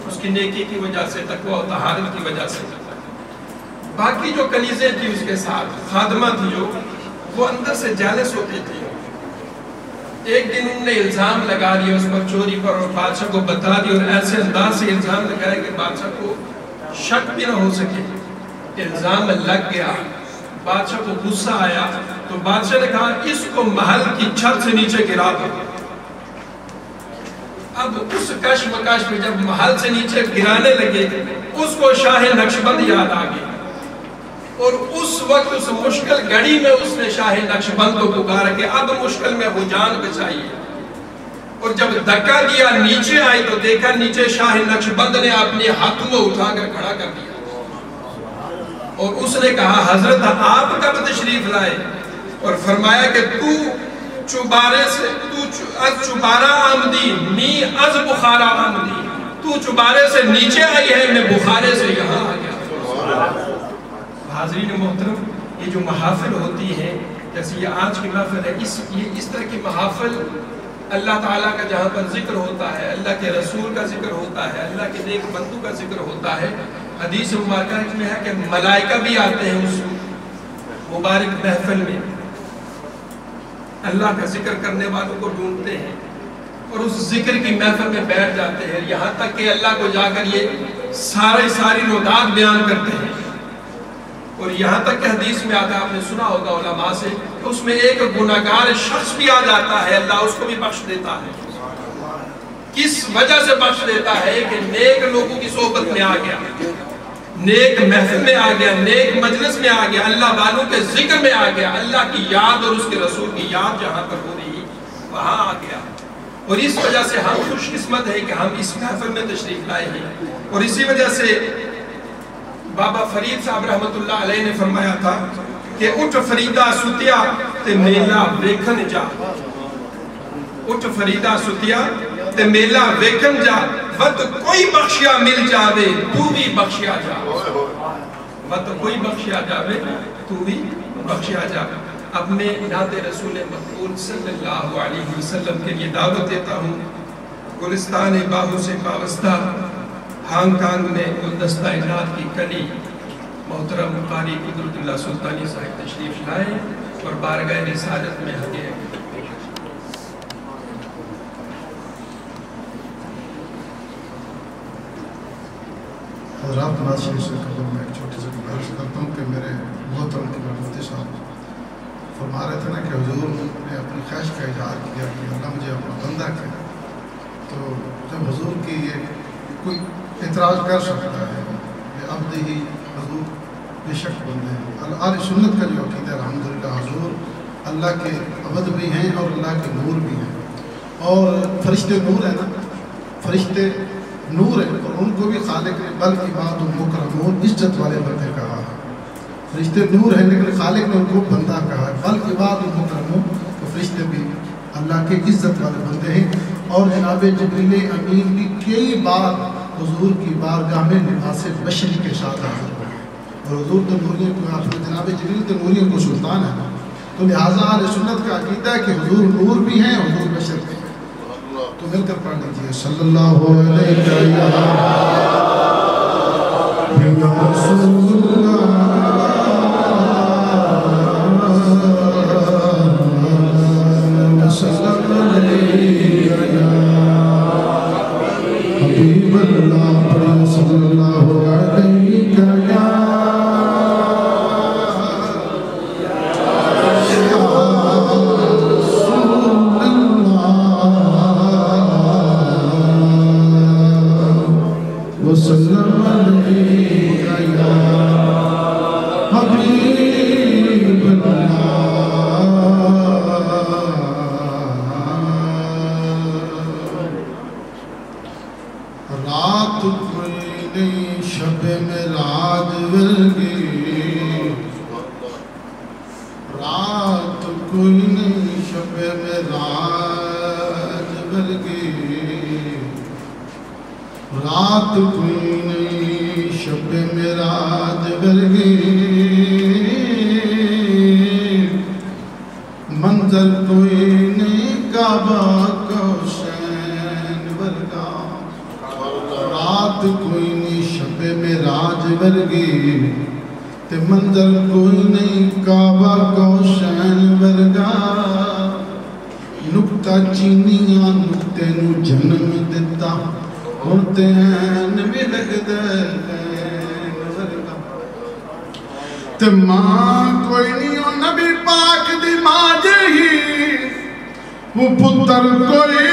اس کی نیکی کی وجہ سے، تقوی و طہارت کی وجہ سے۔ باقی جو کنیزیں تھی اس کے ساتھ، خادمہ تھی جو، وہ اندر سے جالس ہوتی تھی۔ ایک دن انہوں نے الزام لگا دیا اس پر چوری پر، اور بادشاہ کو بتا دیا، اور ایسے انداز سے الزام لگایا کہ بادشاہ کو شک بھی نہ ہو سکے۔ الزام لگ گیا، بادشاہ کو غصہ آیا، تو بادشاہ نے کہا اس کو محل کی چھت سے نیچے گرا دو۔ اب اس کشمکش میں جب محل سے نیچے گرانے لگے، اس کو شاہ نقشبند یاد آ گئی، اور اس وقت اس مشکل گھڑی میں اس نے شاہ نقشبند کو پکارا کہ اب مشکل میں وہ جان بچائیے، اور جب دھکا دیا نیچے آئی تو دیکھا نیچے شاہ نقشبند نے اپنے ہاتھ میں اٹھا کر کھڑا کر دیا، اور اس نے کہا حضرت آپ کب تشریف لائے؟ اور فرمایا کہ تو چوبارے سے از چوبارہ آمدی می از بخارا آمدی، تو چوبارے سے نیچے آئی ہے، میں بخارے سے یہاں آ گیا۔ حاضرین محترم، یہ جو محافل ہوتی ہیں جیسے یہ آج کی محفل ہے، یہ اس طرح کی محافل اللہ تعالیٰ کا جہاں پر ذکر ہوتا ہے، اللہ کے رسول کا ذکر ہوتا ہے، اللہ کے نیک بندوں کا ذکر ہوتا ہے، حدیث مبارکہ میں ہے کہ ملائکہ بھی آتے ہیں اس مبارک محفل میں، اللہ کا ذکر کرنے والوں کو ڈھونڈتے ہیں اور اس ذکر کی محفل میں بیٹھ جاتے ہیں، یہاں تک کہ اللہ کو جا کر یہ ساری رودات بیان کرتے ہیں۔ اور یہاں تک کہ حدیث میں آتا ہے، آپ نے سنا ہوگا علماء سے، کہ اس میں ایک گناہگار شخص بھی آ جاتا ہے، اللہ اس کو بھی بخش دیتا ہے۔ کس وجہ سے بخش دیتا ہے؟ کہ نیک لوگوں کی صحبت میں آ گیا، نیک محفل میں آ گیا، نیک مجلس میں آ گیا، اللہ والوں کے ذکر میں آ گیا، اللہ کی یاد اور اس کے رسول کی یاد جہاں پر ہو رہی وہاں آ گیا۔ اور اس وجہ سے ہم خوش قسمت ہیں کہ ہم اس محفل میں تشریف لائے ہیں۔ اور اسی وجہ سے بابا فرید صاحب رحمت اللہ علیہ نے فرمایا تھا کہ اٹھ فریدہ ستیا تے میلہ ویکھن جا، اٹھ فریدہ ستیا تے میلہ ویکھن جا، وقت کوئی بخشیا مل جاوے تو بھی بخشیا جا، وقت کوئی بخشیا جاوے تو بھی بخشیا جا۔ اب میں نعت رسول مقبول صلی اللہ علیہ وسلم کے لیے دعوت دیتا ہوں۔ گلستان باہو سے پابستہ ہانگ کانگ میں گلدستہ نعت کی کلی محترم قاری قدرت اللہ سلطانی صاحب تشریف لائے اور بارگاہ رسالت میں حقیقت حضرات نواز شریف سے قبل میں ایک چھوٹی سی گزارش کرتا ہوں کہ میرے محترم مفتی صاحب فرما رہے تھے نا کہ حضور نے اپنی خواہش کا اظہار کیا کہ اللہ مجھے اپنا بندہ کیا، تو جب حضور کی یہ کوئی اعتراض کر سکتا ہے کہ عبد ہی حضور بے شک بندے ہیں، اہل سنت کا جو عقیدہ الحمدللہ حضور اللہ کے عبد بھی ہیں اور اللہ کے نور بھی ہیں، اور فرشتے نور ہیں نا، فرشتے نور ہے اور ان کو بھی خالق نے بل عباد المکرمون عزت والے بندے کہا ہے۔ فرشتے نور ہیں لیکن خالق نے ان کو بندہ کہا ہے، بل عباد المکرمون، تو فرشتے بھی اللہ کے عزت والے بندے ہیں۔ اور جناب جبریل امین بھی کئی بار حضور کی بارگاہ میں لباس بشری کے ساتھ حاضر ہوئے، اور حضور تو نوریوں کو جناب جبریل تو نوریوں کو سلطان ہے، تو لہٰذا اہل سنت کا عقیدہ ہے کہ حضور نور بھی ہیں، حضور بشر بھی ہیں۔ تو مل کر پڑھ لیجیے صلی اللہ علیہ حبیب اللہ صلی اللہ علیہ وسلم علیہ یا حبیب اللہ۔ رات کوئی نہیں شب معراج ورگی، رات کوئی نہیں شب معراج ورگی، رات کوئی نہیں شب معراج ورگی، منظر کوئی نہیں کعبہ کا حسین ورگا، رات کوئی نہیں شب معراج ورگی، تے منظر کوئی نہیں کعبہ کا حسین ورگا، نکتہ چینیاں نکتے نو جنم دیتا، ہوتے ہیں نبی لگ دین ورگا، تے ماں کوئی نہیں ہو نبی پاک دی ماں جہی، وہ پتر کوئی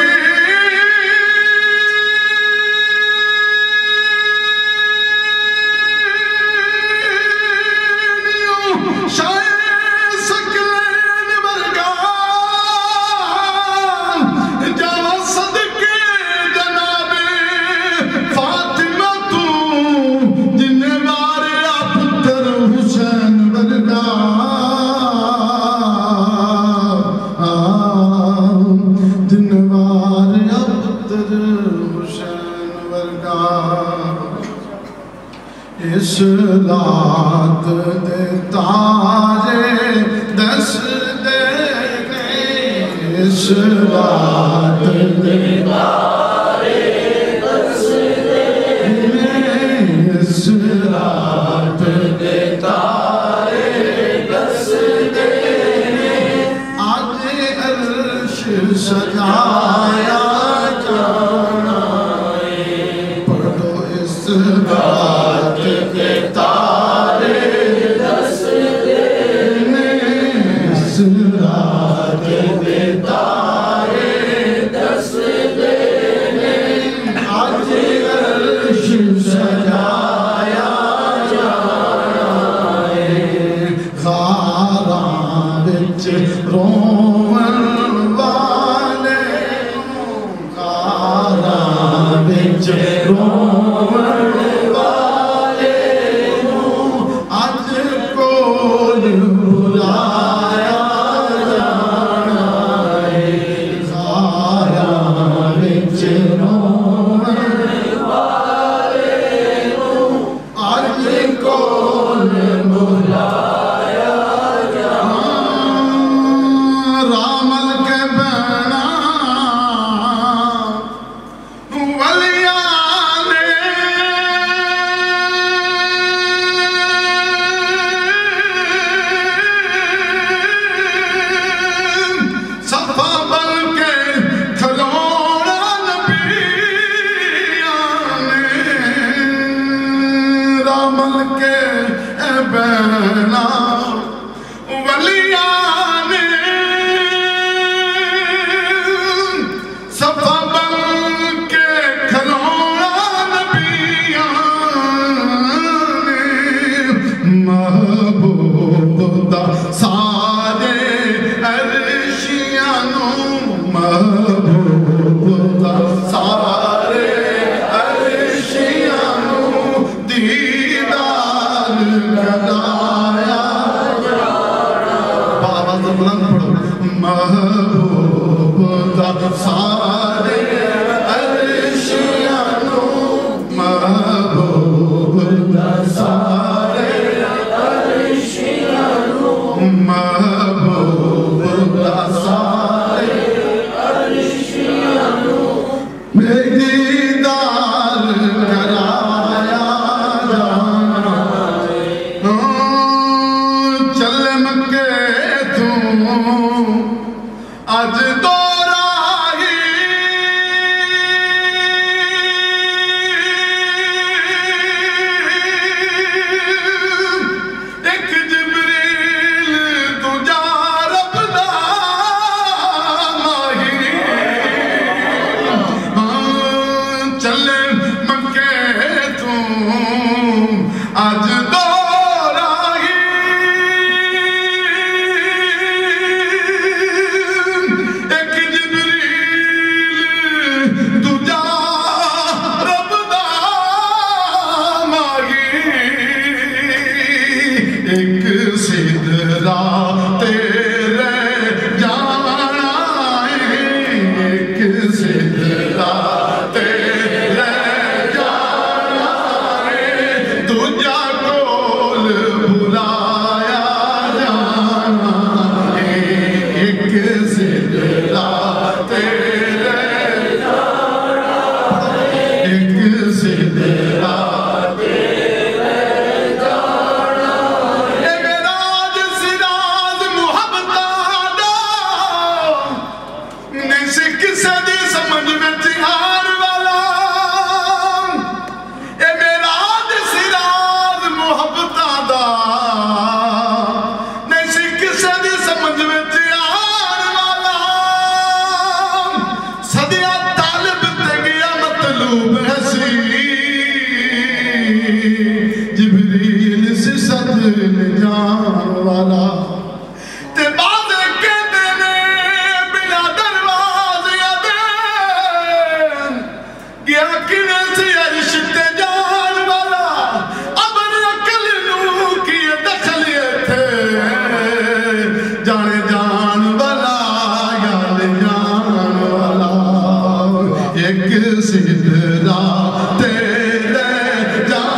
اس رات دے تارے دس دے اس رات دے تارے دس دے اس رات دے تارے دس دے آج عرش سجایا جانا پڑھو اس رات کے تارے دس دے اس رات کے تارے دس دے آج عرش سجایا جانا ہے غاراں وچ رون والے غاراں وچ رون والے اج کول بلایا جانا ہے غاراں وچ رون والے اج کول بلایا جانا رامل کے بنا ولیاں نے صفا بن کے کھلونا نبیاں نے رامل کے بنا ولیاں نے صفا بن کے کھلونا نبیاں نے محبوب دا سارے عرشیاں نو محبوب دا سارے عرشیاں نو دیدار کرایا بابا تو بلند پڑھو محبوب دا سارے عرشیاں نو محبوب دا سارے عرشیاں نو محبوب دا سارے عرشیاں نو دیدار کرایا جانا چلے مکے تو اج دو راہی ایک جبریل دوجا رب دا ماہی چلے مکے تو اج دو راہی ایک جبریل دوجا رب دا ماہی ایک سدرا تیرے جانا ہے ایک سدرا تیرے جانا ہے دوجا کول بلایا جانا ہے ایک سدرا تیرے جانا ایک سدرا جبریل سے صدر جان والا تے بعد کہتے نے بلا دروازے دے گیا کنے سے عرش تے جان والا ابن عقل نو کی دخل تھے جانے جان والا یاد جان والا ایک سدرا تیرے جانا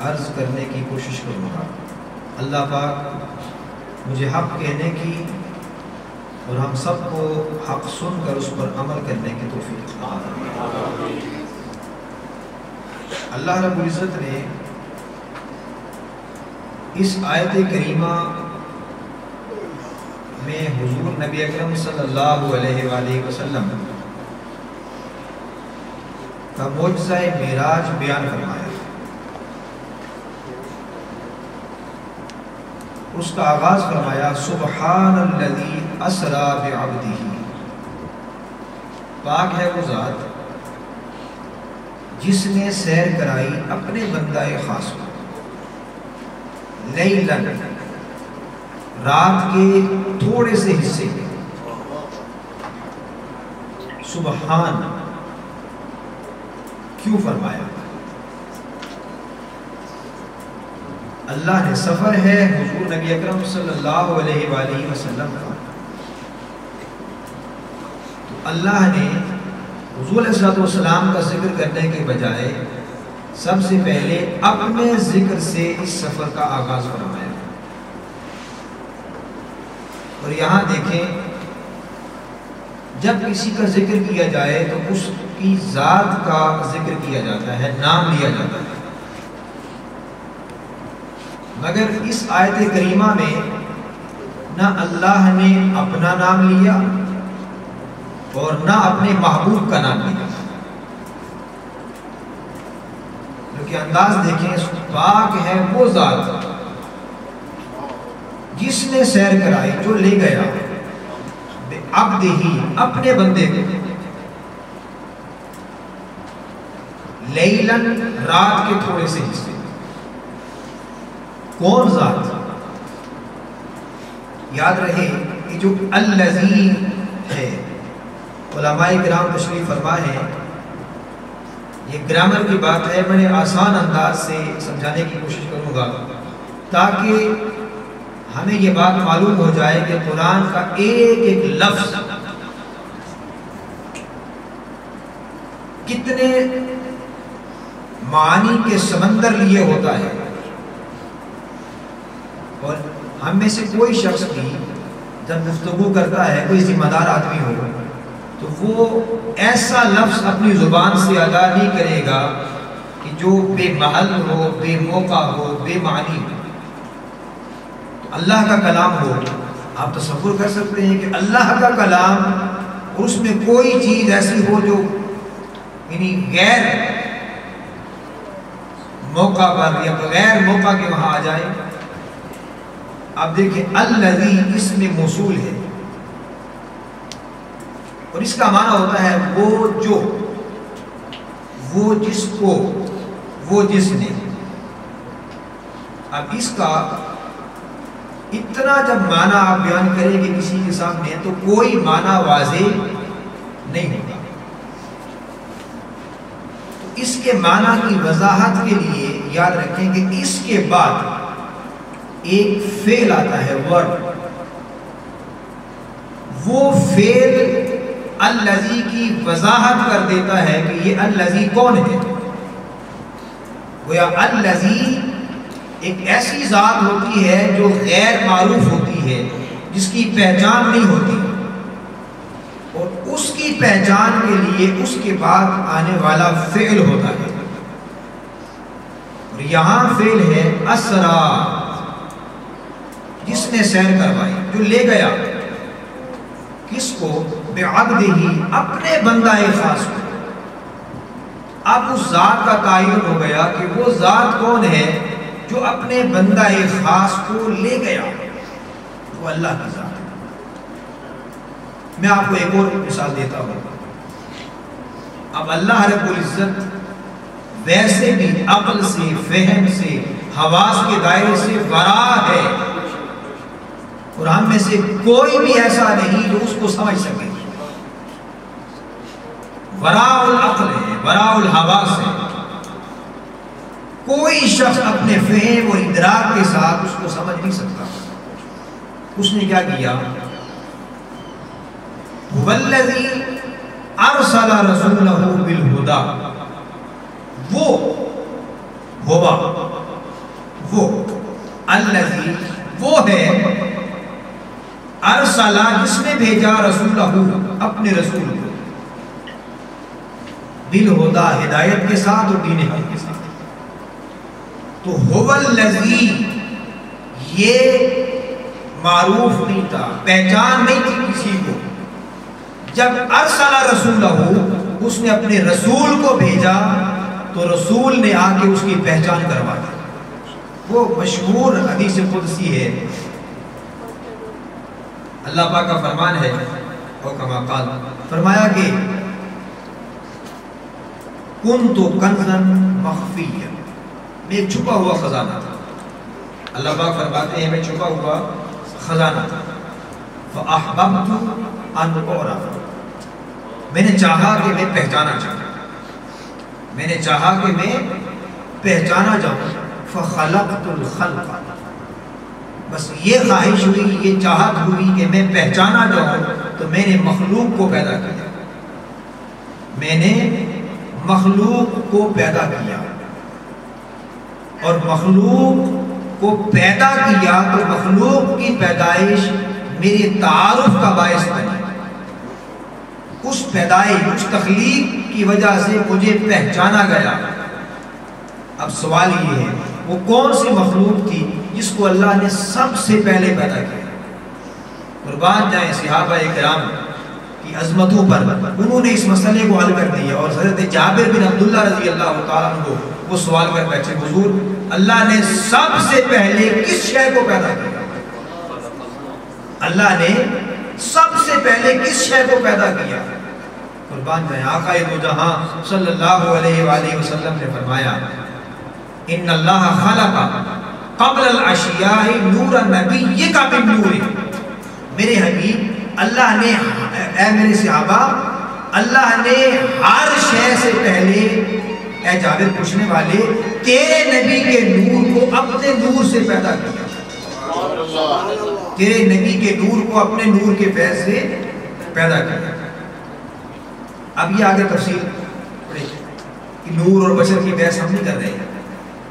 عرض کرنے کی کوشش کروں گا۔ اللہ پاک مجھے حق کہنے کی اور ہم سب کو حق سن کر اس پر عمل کرنے کی توفیق عطا فرمائے۔ اللہ رب العزت نے اس آیت کریمہ میں حضور نبی اکرم صلی اللہ علیہ وآلہ وسلم کا معجزہ معراج بیان فرمایا۔ اس کا آغاز فرمایا سبحان الذی اسری بعبدہ، پاک ہے وہ ذات جس نے سیر کرائی اپنے بندہ خاص کو، لیلاً رات کے تھوڑے سے حصے میں۔ سبحان کیوں فرمایا؟ اللہ نے سفر ہے حضور نبی اکرم صلی اللہ علیہ وآلہ وسلم کا، تو اللہ نے حضور علیہ السلام کا ذکر کرنے کے بجائے سب سے پہلے اپنے ذکر سے اس سفر کا آغاز فرمایا۔ اور یہاں دیکھیں جب کسی کا ذکر کیا جائے تو اس کی ذات کا ذکر کیا جاتا ہے، نام لیا جاتا ہے، مگر اس آیت کریمہ میں نہ اللہ نے اپنا نام لیا اور نہ اپنے محبوب کا نام لیا، کیونکہ انداز دیکھیں پاک ہے وہ ذات جس نے سیر کرائی، جو لے گیا عبد ہی اپنے بندے کو، لیلاً رات کے تھوڑے سے حصے۔ کون ذات؟ یاد رہے کہ جو الذی ہے، علماء کرام تشریف فرما ہے، یہ گرامر کی بات ہے، میں نے آسان انداز سے سمجھانے کی کوشش کروں گا تاکہ ہمیں یہ بات معلوم ہو جائے کہ قرآن کا ایک ایک لفظ کتنے معانی کے سمندر لیے ہوتا ہے۔ اور ہم میں سے کوئی شخص بھی جب گفتگو کرتا ہے، کوئی ذمہ دار آدمی ہو، تو وہ ایسا لفظ اپنی زبان سے ادا نہیں کرے گا کہ جو بے محل ہو، بے موقع ہو، بے معنی ہو۔ اللہ کا کلام ہو، آپ تصور کر سکتے ہیں کہ اللہ کا کلام اور اس میں کوئی چیز ایسی ہو جو یعنی غیر موقع پر یا غیر موقع کے وہاں آ جائے۔ آپ دیکھیں الذی اس میں موصول ہے اور اس کا معنی ہوتا ہے وہ جو، وہ جس کو، وہ جس نے۔ اب اس کا اتنا جب معنی آپ بیان کریں گے کسی کے سامنے تو کوئی معنی واضح نہیں ہوگا۔ تو اس کے معنی کی وضاحت کے لیے یاد رکھیں کہ اس کے بعد ایک فعل آتا ہے، ورڈ۔ وہ فعل الذی کی وضاحت کر دیتا ہے کہ یہ الذی کون ہے۔ گویا الذی ایک ایسی ذات ہوتی ہے جو غیر معروف ہوتی ہے، جس کی پہچان نہیں ہوتی، اور اس کی پہچان کے لیے اس کے بعد آنے والا فعل ہوتا ہے۔ اور یہاں فعل ہے اسرا، جس نے سیر کروائی، جو لے گیا، کس کو؟ بعبدہ، اپنے بندہ خاص کو۔ اب اس ذات کا تعین ہو گیا کہ وہ ذات کون ہے جو اپنے بندہ خاص کو لے گیا، وہ اللہ کی ذات ہے۔ میں آپ کو ایک اور مثال دیتا ہوں۔ اب اللہ رب العزت ویسے بھی عقل سے، فہم سے، حواس کے دائرے سے ورا ہے، اور ہم میں سے کوئی بھی ایسا نہیں جو اس کو سمجھ سکے۔ وراء العقل ہے، وراء الحواس ہے۔ کوئی شخص اپنے فہم اور ادراک کے ساتھ اس کو سمجھ نہیں سکتا۔ اس نے کیا کیا؟ والذی ارسل رسولہ بالہدی، وہ ہوا وہ الذی وہ ہے ارسلہ جس نے بھیجا رسولہ اپنے رسول کو بالہدی ہدایت کے ساتھ اور دین حق کے ساتھ. تو هو الذی یہ معروف نہیں تھا, پہچان نہیں تھی کسی کو. جب ارسل رسولہ اس نے اپنے رسول کو بھیجا تو رسول نے آ کے اس کی پہچان کروا دی. وہ مشہور حدیث قدسی ہے, اللہ پاک کا فرمان ہے اور کما قال فرمایا کہ کنت کنزا مخفیا, میں ایک چھپا ہوا خزانہ تھا. اللہ پاک فرماتے ہیں میں چھپا ہوا خزانہ تھا. فاحببت ان اعرف, میں نے چاہا کہ میں پہچانا چاہوں, میں نے چاہا کہ میں پہچانا جاؤں. فخلقت الخلق, بس یہ خواہش ہوئی, یہ چاہت ہوئی کہ میں پہچانا جاؤں تو میں نے مخلوق کو پیدا کیا. میں نے مخلوق کو پیدا کیا اور مخلوق کو پیدا کیا تو مخلوق کی پیدائش میرے تعارف کا باعث بنی. اس پیدائش اس تخلیق کی وجہ سے مجھے پہچانا گیا. اب سوال یہ ہے وہ کون سی مخلوق تھی جس کو اللہ نے سب سے پہلے پیدا کیا؟ قربان جائیں صحابہ کرام کی عظمتوں پر, انہوں نے اس مسئلے کو حل کر دیا. اور حضرت جابر بن عبداللہ رضی اللہ تعالیٰ عنہ وہ سوال کر بیٹھے, حضور اللہ نے سب سے پہلے کس شے کو پیدا کیا؟ اللہ نے سب سے پہلے کس شے کو پیدا کیا؟ قربان جائیں آقا دو جہاں صلی اللہ علیہ وآلہ وسلم نے فرمایا ان اللہ خلق قبل الاشیاء نور نبیک من نور. میرے حبیب اللہ نے, اے میرے صحابہ, اللہ نے ہر شے سے پہلے, اے جابر پوچھنے والے, تیرے نبی کے نور کو اپنے نور سے پیدا کیا. تیرے نبی کے نور کو اپنے نور کے فیض سے پیدا کیا. اب یہ آگے تفصیل کہ نور اور بشر کی بحث ہم نہیں کر رہے ہیں.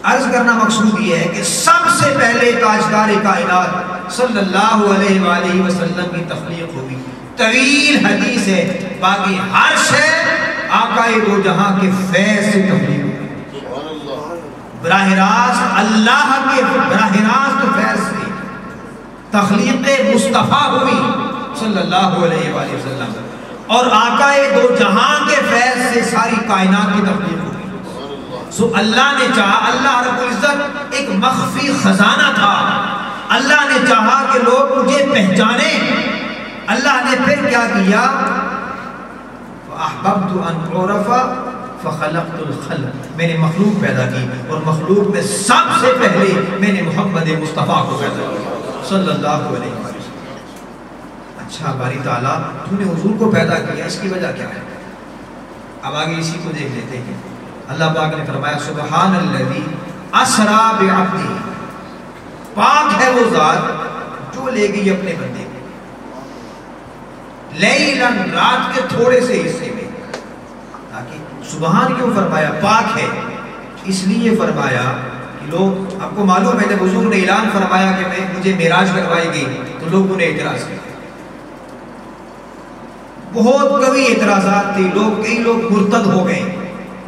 عرض کرنا مقصود یہ ہے کہ سب سے پہلے تاجدار کائنات صلی اللہ علیہ وآلہ وسلم کی تخلیق ہوئی. طویل حدیث ہے, باقی ہر شے آقا دو جہاں کے فیض سے تخلیق ہوئی. براہ راست اللہ کے براہ راست فیض سے تخلیق مصطفیٰ ہوئی صلی اللہ علیہ وآلہ وسلم, اور آقا دو جہاں کے فیض سے ساری کائنات کی تخلیق ہوئی. سو اللہ نے چاہا, اللہ رب العزت ایک مخفی خزانہ تھا, اللہ نے چاہا کہ لوگ مجھے پہچانے. اللہ نے پھر کیا کیا؟ فاحببت ان اعرف فخلقت الخلق, میں نے مخلوق پیدا کی اور مخلوق میں سب سے پہلے میں نے محمد مصطفیٰ کو پیدا کیا صلی اللہ علیہ وسلم. اچھا باری تعالیٰ تو نے حضور کو پیدا کیا, اس کی وجہ کیا ہے؟ اب آگے اسی کو دیکھ لیتے ہیں. اللہ پاک نے فرمایا سبحان الذی اسرا بعبدہ, پاک ہے وہ ذات جو لے گئی اپنے بندے کو لیلا, رات کے تھوڑے سے حصے میں. تاکہ سبحان کیوں فرمایا؟ پاک ہے اس لیے فرمایا کہ لوگ, آپ کو معلوم ہے جب حضور نے اعلان فرمایا کہ مجھے معراج کروائی گئی تو لوگوں نے اعتراض کیا, بہت قوی اعتراضات تھے. کئی لوگ مرتد ہو گئے,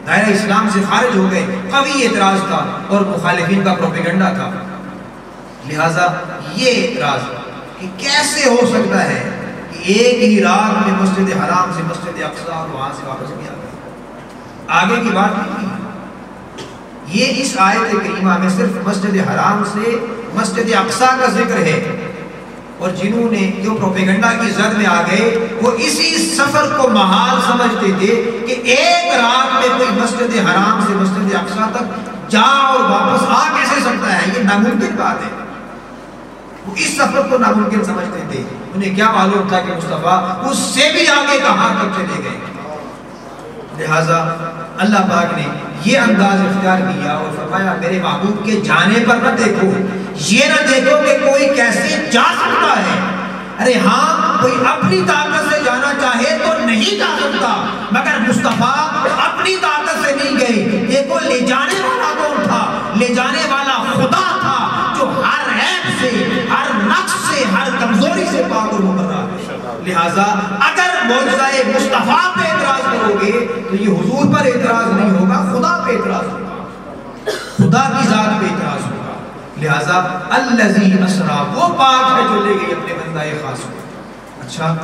دائرہ اسلام سے خارج ہو گئے. قوی اعتراض تھا اور مخالفین کا پروپیگنڈا تھا. لہٰذا یہ اعتراض کہ کیسے ہو سکتا ہے کہ ایک ہی رات میں مسجد حرام سے مسجد اقصی اور وہاں سے واپس بھی آ گئے. آگے کی بات نہیں. یہ اس آیت کریمہ میں صرف مسجد حرام سے مسجد اقصی کا ذکر ہے, اور جنہوں نے جو پروپیگنڈا کی زد میں آ گئے وہ اسی سفر کو محال سمجھتے تھے کہ ایک رات میں کوئی مسجد حرام سے مسجد اقصی تک جا اور واپس آ کیسے سکتا ہے, یہ ناممکن بات ہے. وہ اس سفر کو ناممکن سمجھتے تھے. انہیں کیا معلوم تھا کہ مصطفیٰ اس سے بھی آگے کہاں تک چلے گئے. لہٰذا اللہ پاک نے یہ انداز اختیار کیا اور فرمایا میرے محبوب کے جانے پر نہ دیکھو, یہ نہ دیکھو کہ کوئی کیسے جا سکتا ہے. ارے ہاں کوئی اپنی طاقت سے جانا چاہے تو نہیں جا سکتا, مگر مصطفیٰ اپنی طاقت سے نہیں گئے. دیکھو لے جانے والا کون تھا؟ لے جانے والا خدا تھا. ہر کمزوری سے پاک اور مقرر ہے۔ لہٰذا اگر معجزہ مصطفیٰ پہ اعتراض کرو گے تو یہ حضور پر اعتراض نہیں ہوگا، خدا پہ اعتراض ہوگا، خدا کی ذات پہ اعتراض ہوگا۔ لہٰذا الذی اسریٰ، وہ پاک ہے جو لے گئی اپنے بندہ خاص کو۔ اچھا،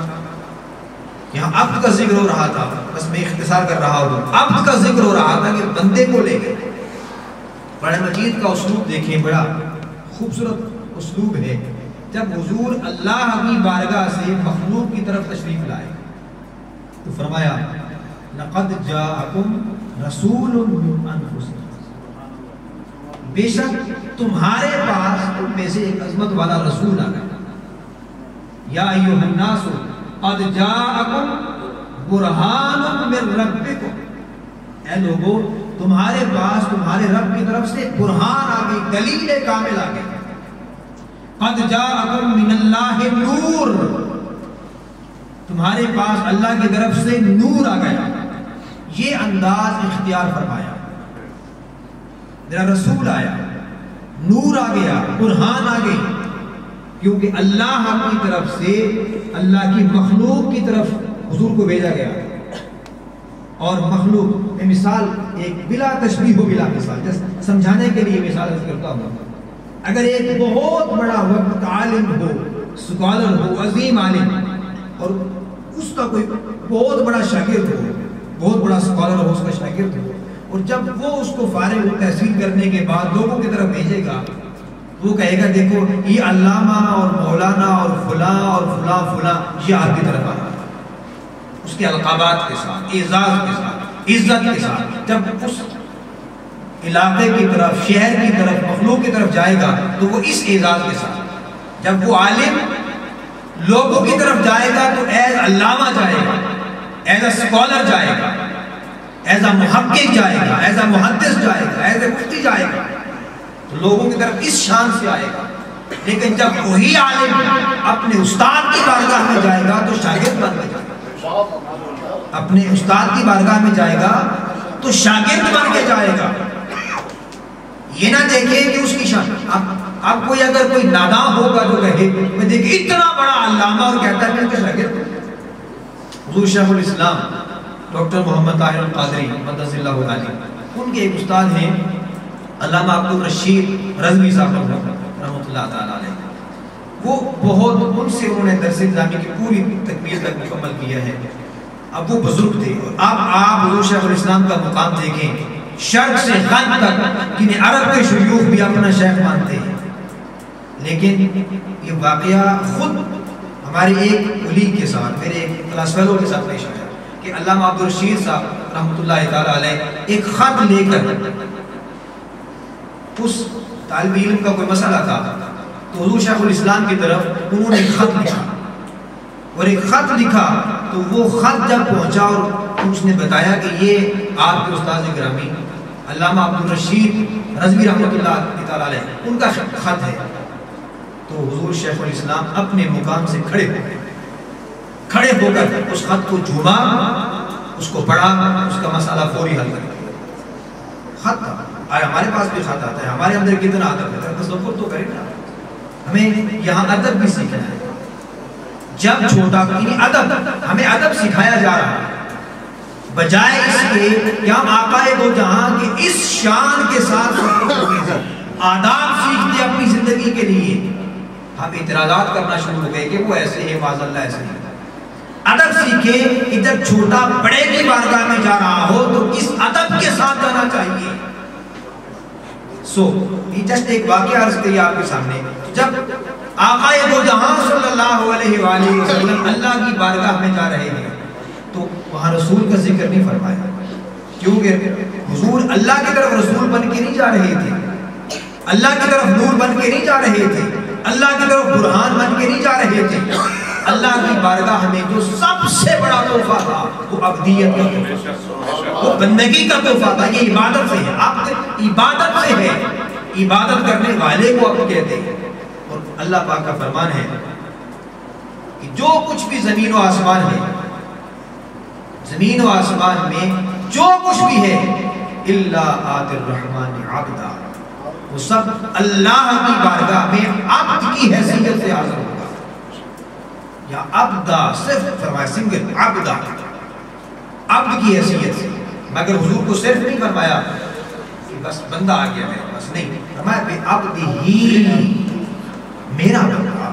یہاں عبد کا ذکر ہو رہا تھا، بس میں اختصار کر رہا ہوں، عبد کا ذکر ہو رہا تھا کہ بندے کو لے گئے۔ قرآن مجید کا اسلوب دیکھیں، بڑا خوبصورت اسلوب ہے۔ جب حضور اللہ کی بارگاہ سے مخلوق کی طرف تشریف لائے تو فرمایا لقد جاءکم رسول من انفسکم، بے شک تمہارے پاس تم میں سے ایک عظمت والا رسول آ گیا۔ یا ایھا الناس قد جاءکم برہان من ربکم، اے لوگو تمہارے پاس تمہارے رب کی طرف سے برہان آ گئی، دلیل کامل آ گئی۔ قد جاءکم من اللہ نور، تمہارے پاس اللہ کی طرف سے نور آ گیا۔ یہ انداز اختیار فرمایا، میرا رسول آیا، نور آ گیا، برہان آ گئی، کیونکہ اللہ کی طرف سے اللہ کی مخلوق کی طرف حضور کو بھیجا گیا۔ اور مخلوق میں مثال ایک بلا تشبیہ و بلا مثال جیسے سمجھانے کے لیے مثال کرتا ہوں، اگر ایک بہت بڑا وقت عالم ہو، سکالر ہو، عظیم عالم، اور اس کا کوئی بہت بڑا شاگرد ہو، بہت بڑا سکالر ہو، اس کا شاگرد ہو، اور جب وہ اس کو فارغ تحصیل کرنے کے بعد لوگوں کی طرف بھیجے گا تو وہ کہے گا دیکھو یہ علامہ اور مولانا اور فلاں اور فلاں فلاں یہ آپ کی طرف آ رہا ہے، اس کے القابات کے ساتھ، اعزاز کے ساتھ، عزت کے ساتھ۔ جب اس علاقے کی طرف، شہر کی طرف، مخلوق کی طرف جائے گا تو وہ اس اعزاز کے ساتھ۔ جب وہ عالم لوگوں کی طرف جائے گا تو ایز علامہ جائے گا، ایز اے اسکالر جائے گا، ایز اے محقق جائے گا، ایز اے محدث جائے گا، ایز اے مفتی جائے گا، تو لوگوں کی طرف اس شان سے آئے گا۔ لیکن جب وہی عالم اپنے استاد کی بارگاہ میں جائے گا تو شاگرد بن کے جائے گا، اپنے استاد کی بارگاہ میں جائے گا تو شاگرد بن کے جائے گا۔ یہ نہ دیکھیں کہ اس کی شان، اب کوئی اگر کوئی ناداں ہوگا جو کہے میں دیکھیں اتنا بڑا علامہ اور کہتا ہے کہ اس کا شاگرد ہوں۔ حضور شیخ الاسلام ڈاکٹر محمد طاہر القادری مدث اللہ علیہ، ان کے ایک استاد ہیں علامہ عبد الرشید رضوی صاحب رحمۃ اللہ تعالی علیہ، وہ بہت ان سے انہوں نے درس نظامی کی پوری تکمیل تک مکمل کیا ہے۔ اب وہ بزرگ تھے، اور اب آپ حضور شیخ الاسلام کا مقام دیکھیں، شرق سے غرب تک جنہیں عرب کے شیوخ بھی اپنا شیخ مانتے ہیں، لیکن یہ واقعہ خود ہمارے ایک ولی کے ساتھ، میرے ایک کلاس فیلو کے ساتھ پیش آیا کہ علامہ عبد الرشید صاحب رحمۃ اللہ تعالی علیہ ایک خط لے کر، اس طالب علم کا کوئی مسئلہ تھا تو حضور شیخ الاسلام کی طرف انہوں نے ایک خط لکھا، اور ایک خط لکھا تو وہ خط جب پہنچا اور اس نے بتایا کہ یہ آپ کے استاد گرامی علامہ عبد الرشید رضوی رحمۃ اللہ تعالی علیہ ان کا خط ہے، تو حضور شیخ الاسلام اپنے مقام سے کھڑے ہو کر اس خط کو جھوما، اس کو پڑھا، اس کا مسئلہ فوری حل کر دیا۔ خط ہمارے پاس بھی خط آتا ہے، ہمارے اندر کتنا ادب ہے، تصور تو کریں نا، ہمیں یہاں ادب بھی سیکھنا ہے۔ جب چھوٹا ادب، ہمیں ادب سکھایا جا رہا ہے، بجائے اس کے کہ ہم آقا دو جہاں کے اس شان کے ساتھ آداب سیکھتے اپنی زندگی کے لیے، ہم اعتراضات کرنا شروع ہو گئے کہ وہ ایسے ہے، معاذ اللہ ایسے ہے۔ ادب سیکھیں کہ جب چھوٹا بڑے کی بارگاہ میں جا رہا ہو تو کس ادب کے ساتھ جانا چاہیے۔ یہ جسٹ ایک واقعہ عرض کیا آپ کے سامنے، جب آقا دو جہاں صلی اللہ علیہ وآلہ وسلم اللہ کی بارگاہ میں جا رہے ہیں تو وہاں رسول کا ذکر نہیں فرمایا، کیونکہ حضور اللہ کی طرف رسول بن کے نہیں جا رہے تھے، اللہ کی طرف نور بن کے نہیں جا رہے تھے، اللہ کی طرف برہان بن کے نہیں جا رہے تھے۔ اللہ کی بارگاہ میں جو سب سے بڑا تحفہ تھا وہ عبدیت کا تحفہ، وہ بندگی کا تحفہ تھا، یہ عبادت سے ہے، آپ عبادت سے ہے، عبادت کرنے والے کو آپ کہتے ہیں۔ اور اللہ پاک کا فرمان ہے کہ جو کچھ بھی زمین و آسمان ہے، زمین و آسمان میں جو کچھ بھی ہے، الا آت الرحمن عبدا، وہ سب اللہ کی بارگاہ میں عبد کی حیثیت سے حاضر ہوگا۔ یا عبدا، صرف فرمایا سنگل عبدا، عبد کی حیثیت سے، مگر حضور کو صرف نہیں فرمایا کہ بس بندہ آ گیا میرے پاس، نہیں، فرمایا بے عبد ہی، میرا بندہ،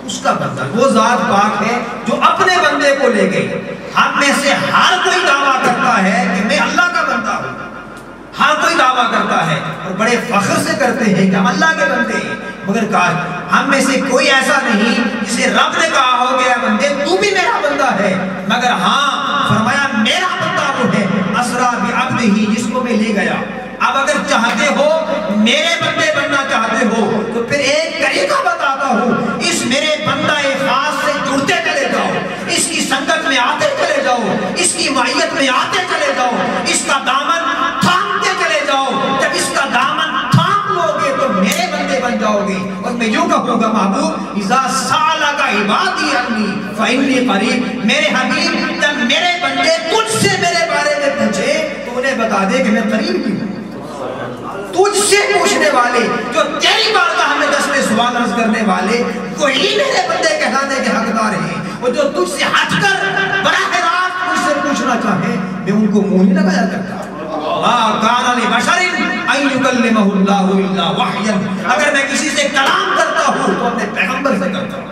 اس کا بندہ، وہ ذات پاک ہے جو اپنے بندے کو لے گئی۔ ہم میں سے ہر کوئی دعویٰ کرتا ہے کہ میں اللہ کا بندہ ہوں، ہر کوئی دعویٰ کرتا ہے اور بڑے فخر سے کرتے ہیں کہ ہم اللہ کے بندے ہیں، مگر کاش ہم میں سے کوئی ایسا نہیں جسے رب نے کہا ہو گیا بندے تو بھی میرا بندہ ہے، مگر ہاں فرمایا میرا بندہ وہ ہے اسرا بعبدہ، جس کو میں لے گیا۔ اب اگر چاہتے ہو میرے بندے بننا چاہتے ہو تو پھر ایک طریقہ بتاتا ہوں، اس میرے بندہ خاص سے جڑتے چلے جاؤ، اس کی سنگت میں آتے چلے جاؤ، اس کی معیت میں آتے چلے جاؤ، اس کا دامن تھامتے چلے جاؤ۔ جب اس کا دامن تھام لو گے تو میرے بندے بن جاؤ گے۔ اور میں یوں کہوں گا محبوب اذا سالک عبادی انی فانی قریب، میرے حبیب جب میرے بندے تجھ سے میرے بارے میں پوچھے تو انہیں بتا دے کہ میں قریب ہی ہوں۔ تجھ سے پوچھنے والے جو تیری بارگاہ میں دست سوال عرض کرنے والے وہی میرے بندے کہلانے کے حقدار ہیں، اور جو تجھ سے ہٹ کر براہ راست مجھ سے پوچھنا چاہے میں ان کو منہ نہیں لگایا کرتا۔ ما کان لبشر ان یکلمہ اللہ الا وحیا، اگر میں کسی سے کلام کرتا ہوں تو اپنے پیغمبر سے کرتا ہوں،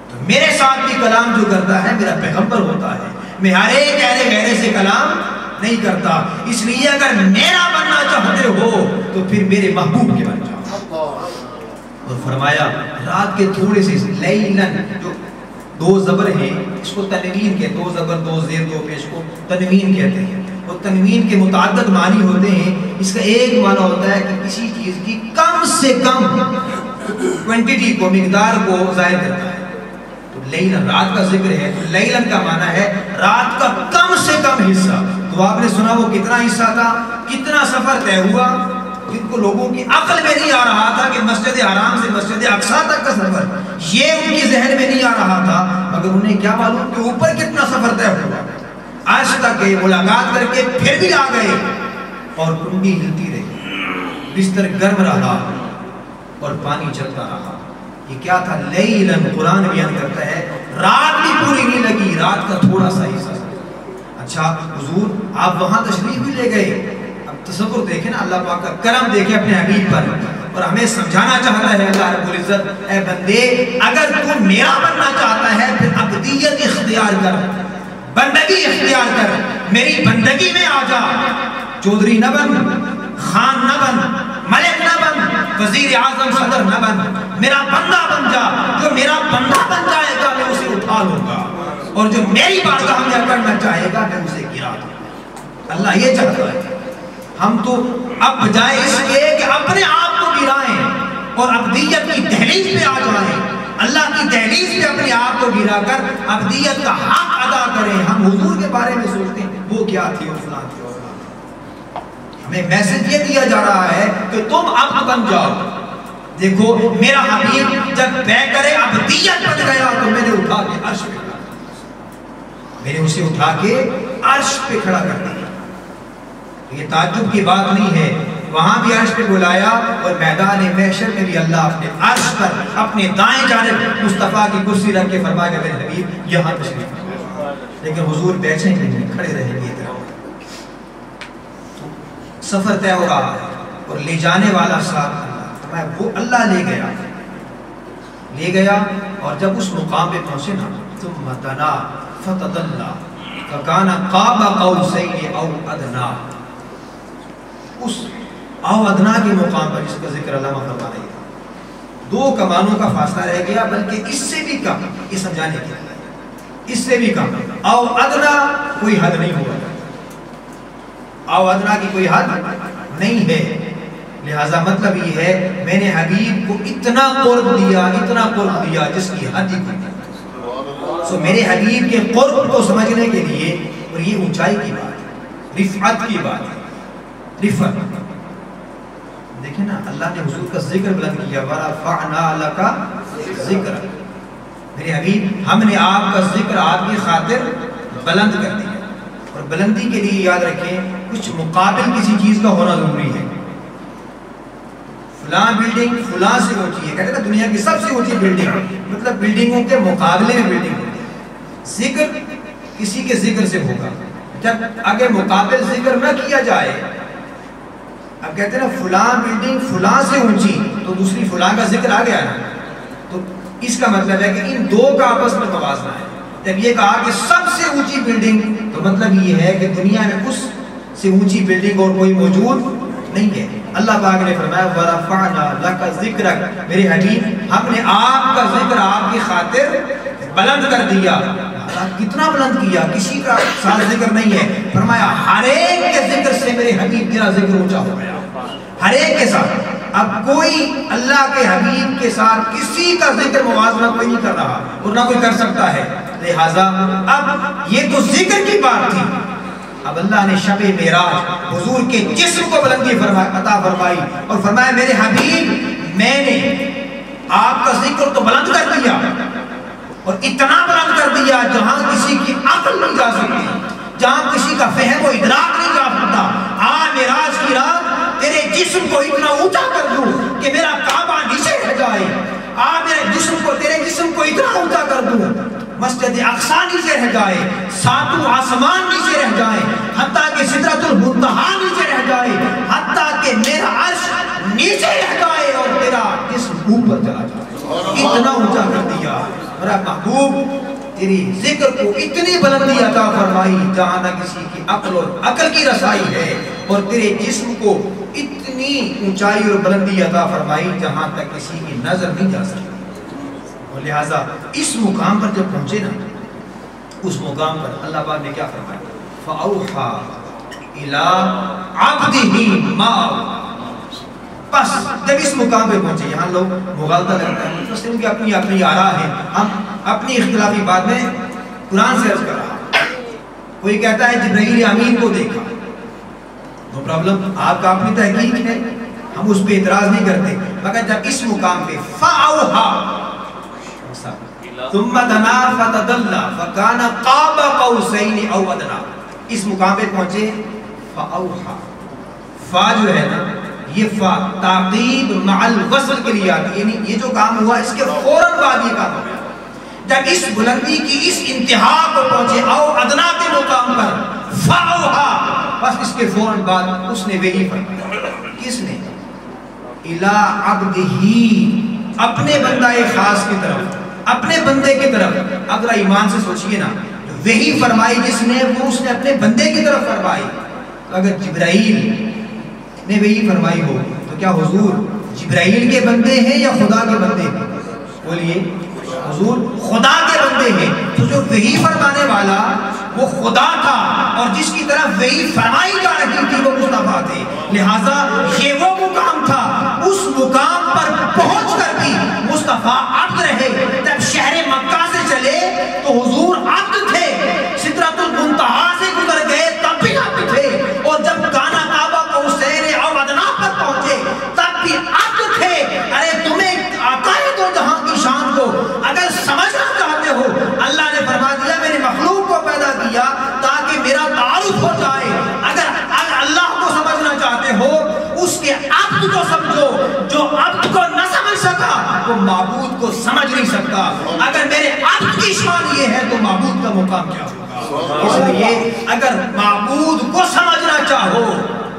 تو میرے ساتھ بھی کلام جو کرتا ہے میرا پیغمبر ہوتا ہے، میں ہر ایک اہل غیرے سے کلام نہیں کرتا۔ اس لیے اگر میرا بننا چاہتے ہو تو پھر میرے محبوب کے بن جاؤ۔ اور فرمایا رات کے تھوڑے سے لیلن، جو دو زبر ہیں اس کو تنوین کہتے ہیں، دو زبر دو زیر دو پیش کو تنوین کہتے ہیں، اور تنوین کے متعدد معنی ہوتے ہیں۔ اس کا ایک معنی ہوتا ہے کہ کسی چیز کی کم سے کم کوانٹٹی کو، مقدار کو ظاہر کرتا ہے۔ تو لیلن رات کا ذکر ہے، تو لیلن کا معنی ہے رات کا کم سے کم حصہ۔ تو آپ نے سنا وہ کتنا حصہ تھا، کتنا سفر طے ہوا، جن کو لوگوں کی عقل میں نہیں آ رہا تھا کہ مسجد حرام سے مسجد اقصیٰ تک کا سفر، یہ ان کی ذہن میں نہیں آ رہا تھا، مگر انہیں کیا معلوم کہ اوپر کتنا سفر طے ہوا۔ عرش تک گئے، ملاقات کر کے پھر بھی آ گئے، اور کنڈی ہلتی رہی، بستر گرم رہا اور پانی چلتا رہا۔ یہ کیا تھا؟ لیلن، قرآن بیان کرتا ہے رات بھی پوری نہیں لگی، رات کا تھوڑا سا حصہ۔ اچھا حضور آپ وہاں تشریف بھی لے گئے، اب تصور دیکھیں نا، اللہ پاک کا کرم دیکھیں اپنے حبیب پر، اور ہمیں سمجھانا چاہتا ہے اللہ رب العزت، اے بندے اگر تو میرا بننا چاہتا ہے پھر عبدیت اختیار کر، بندگی اختیار کر، میری بندگی میں آ جا۔ چودھری نہ بن، خان نہ بن، ملک نہ بن، وزیر اعظم صدر نہ بن، میرا بندہ بن جا۔ جو میرا بندہ بن جائے گا میں اسے اٹھا لوں گا، اور جو میری بارگاہ میں کرنا چاہے گا میں اسے گرا دوں گا۔ اللہ یہ چاہتا ہے، ہم تو اب بجائے اس کے کہ اپنے آپ کو گرائیں اور عبدیت کی دہلیز پہ آ جائیں، اللہ کی دہلیز پہ اپنے آپ کو گرا کر عبدیت کا حق ادا کریں۔ ہم حضور کے بارے میں سوچتے ہیں وہ کیا تھی اور فلاں تھی، ہمیں میسج یہ دیا جا رہا ہے کہ تم عبد بن جاؤ۔ دیکھو میرا حبیب جب بے کرے عبدیت بن گیا تو میں نے اٹھا کے عرش پہ، میں نے اسے اٹھا کے عرش پہ کھڑا کر دیا۔ یہ تعجب کی بات نہیں ہے، وہاں بھی عرش پہ بلایا، اور میدان محشر میں بھی اللہ اپنے عرش پر اپنے دائیں جانب مصطفیٰ کی کرسی رکھ کے فرمایا کہ میرے حبیب یہاں تشریف لائے، لیکن حضور بیٹھیں گے نہیں، کھڑے رہیں گے۔ سفر طے ہو رہا ہے اور لے جانے والا ساتھ اللہ، وہ اللہ لے گیا، اور جب اس مقام پہ پہنچے نا ثم دنا فتدلى فكان قاب قوسين او ادنى، اس او ادنا کے مقام پر جس کا ذکر علامہ فرما رہے ہیں، دو کمانوں کا فاصلہ رہ گیا، بلکہ اس سے بھی کم، یہ سمجھانے کے لیے اس سے بھی کم، او ادنا کوئی حد نہیں ہوا، او ادنا کی کوئی حد نہیں ہے، لہذا مطلب یہ ہے میں نے حبیب کو اتنا قرب دیا جس کی حد ہی کوئی نہیں۔ سو میرے حبیب کے قرب کو سمجھنے کے لیے، اور یہ اونچائی کی بات ہے، رفعت کی بات ہے، رفعت دیکھیں نا، اللہ نے حضور کا ذکر بلند کیا، وَرَفَعْنَا لَكَ ذِكْرَ، میرے حبیب ہم نے آپ کا ذکر آپ کی خاطر بلند کر دیا، اور بلندی کے لیے یاد رکھیں کچھ مقابل کسی چیز کا ہونا ضروری ہے۔ فلاں بلڈنگ فلاں سے اونچی ہے، کہتے ہیں نا دنیا کی سب سے اونچی بلڈنگ، مطلب بلڈنگوں کے مقابلے میں بلڈنگ ہوتی ہے۔ ذکر کسی کے ذکر سے ہوگا، جب اگر مقابل ذکر نہ کیا جائے، اب کہتے ہیں نا فلاں بلڈنگ فلاں سے اونچی، تو دوسری فلاں کا ذکر آ گیا نا، تو اس کا مطلب ہے کہ ان دو کا آپس میں توازنہ ہے۔ جب یہ کہا کہ سب سے اونچی بلڈنگ، تو مطلب یہ ہے کہ دنیا میں اس سے اونچی بلڈنگ اور کوئی موجود نہیں ہے۔ اللہ پاک نے فرمایا وَرَفَعْنَا لَكَ ذِكْرَكَ، میرے حبیب ہم نے آپ کا ذکر آپ کی خاطر بلند کر دیا۔ کتنا بلند کیا، کسی کا ساتھ ذکر نہیں ہے، فرمایا ہر ایک کے ذکر سے میرے حبیب تیرا ذکر اونچا ہو گیا، ہر ایک کے ساتھ۔ اب کوئی اللہ کے حبیب کے ساتھ کسی کا ذکر موازنہ کوئی نہیں کر رہا اور نہ کوئی کر سکتا ہے، لہٰذا اب یہ تو ذکر کی بات تھی، اب اللہ نے شب معراج حضور کے جسم کو بلندی عطا فرمائی اور فرمایا میرے حبیب میں نے آپ کا ذکر تو بلند کر دیا، اور اتنا بلند کر دیا جہاں کسی کی عقل نہیں جا سکتی، جہاں کسی کا فہم و ادراک نہیں جا سکتا۔ معراج کی رات تیرے جسم کو اتنا اونچا کر دوں کہ میرا کعبہ نیچے رہ جائے، میرے جسم کو تیرے جسم کو اتنا اونچا کر دوں مسجد اقصی نیچے رہ جائے، ساتوں آسمان نیچے رہ جائے، حتیٰ کہ سدرۃ المنتہا نیچے رہ جائے، حتیٰ کہ میرا عرش نیچے رہ جائے اور تیرا جسم اوپر چلا جائے، اتنا اونچا کر دیا۔ میرا محبوب تیری ذکر کو اتنی بلندی عطا فرمائی جہاں نہ کسی کی عقل اور عقل کی رسائی ہے، اور تیرے جسم کو اتنی اونچائی اور بلندی عطا فرمائی جہاں تک کسی کی نظر نہیں جا سکتی۔ اور لہٰذا اس مقام پر جب پہنچے نا، اس مقام پر اللہ پاک نے کیا فرمایا؟ فَأَوْحَى إِلَىٰ عَبْدِهِ مَا أَوْحَىٰ۔ بس جب اس مقام پہ پہنچے، یہاں لوگ مغالطہ کرتے ہیں، مسلم کی اپنی اپنی آراء ہے، ہم اپنی اختلافی بات میں قرآن سے عرض کر رہا۔ کوئی کہتا ہے جبرائیل امین کو دیکھا، نو پرابلم، آپ کا اپنی تحقیق ہے، ہم اس پہ اعتراض نہیں کرتے، مگر جب اس مقام پہ فَأَوْحَىٰ ثُمَّ دَنَا فَتَدَلَّىٰ فَكَانَ قَابَ قَوْسَيْنِ أَوْ أَدْنَىٰ، اس مقام پہ پہنچے فَأَوْحَىٰ، فا جو ہے نا یہ فا تعقیب مع الوصل کے لیے آتی ہے، یعنی یہ جو کام ہوا اس کے فوراً بعد یہ کام ہو گیا۔ جب اس بلندی کی اس انتہا کو پہنچے او ادنا کے مقام پر فاوہا، بس اس کے فوراً بعد اس نے وہی فرمایا، کس نے؟ الی عبدہ، اپنے بندہ خاص کی طرف، اپنے بندے کی طرف۔ اگر ایمان سے سوچئے نا، وہی فرمائی جس نے، وہ اس نے اپنے بندے کی طرف فرمائی۔ اگر جبرائیل نے وہی فرمائی ہو تو کیا حضور جبرائیل کے بندے ہیں یا خدا کے بندے ہیں؟ بولیے، حضور خدا کے بندے ہیں، تو جو وہی فرمانے والا وہ خدا تھا، اور جس کی طرف وہی فرمائی جا رہی تھی وہ مصطفیٰ تھے، لہٰذا یہ وہ مقام تھا، اس مقام پر پہنچ کر بھی مصطفیٰ عبد رہے۔ جب شہر مکہ سے چلے تو حضور عبد تھے، سدرۃ المنتہا سے گزر گئے تب بھی عبد تھے، اور جب گانا کعبہ کو حسین او ادنا پر پہنچے تب بھی عبد تھے۔ ارے تمہیں آقا دو جہاں کی شان کو اگر سمجھنا چاہتے ہو، اللہ نے فرما دیا میں نے مخلوق کو پیدا کیا تاکہ میرا تعارف ہو جائے۔ اگر اللہ کو سمجھنا چاہتے ہو، اس کے عبد کو سمجھو، جو عبد کو نہ سمجھ سکا وہ معبود کو سمجھ نہیں سکتا۔ اگر میرے عبد کی شان یہ ہے تو معبود کا مقام کیا ہوگا؟ اس لیے اگر معبود کو سمجھنا چاہو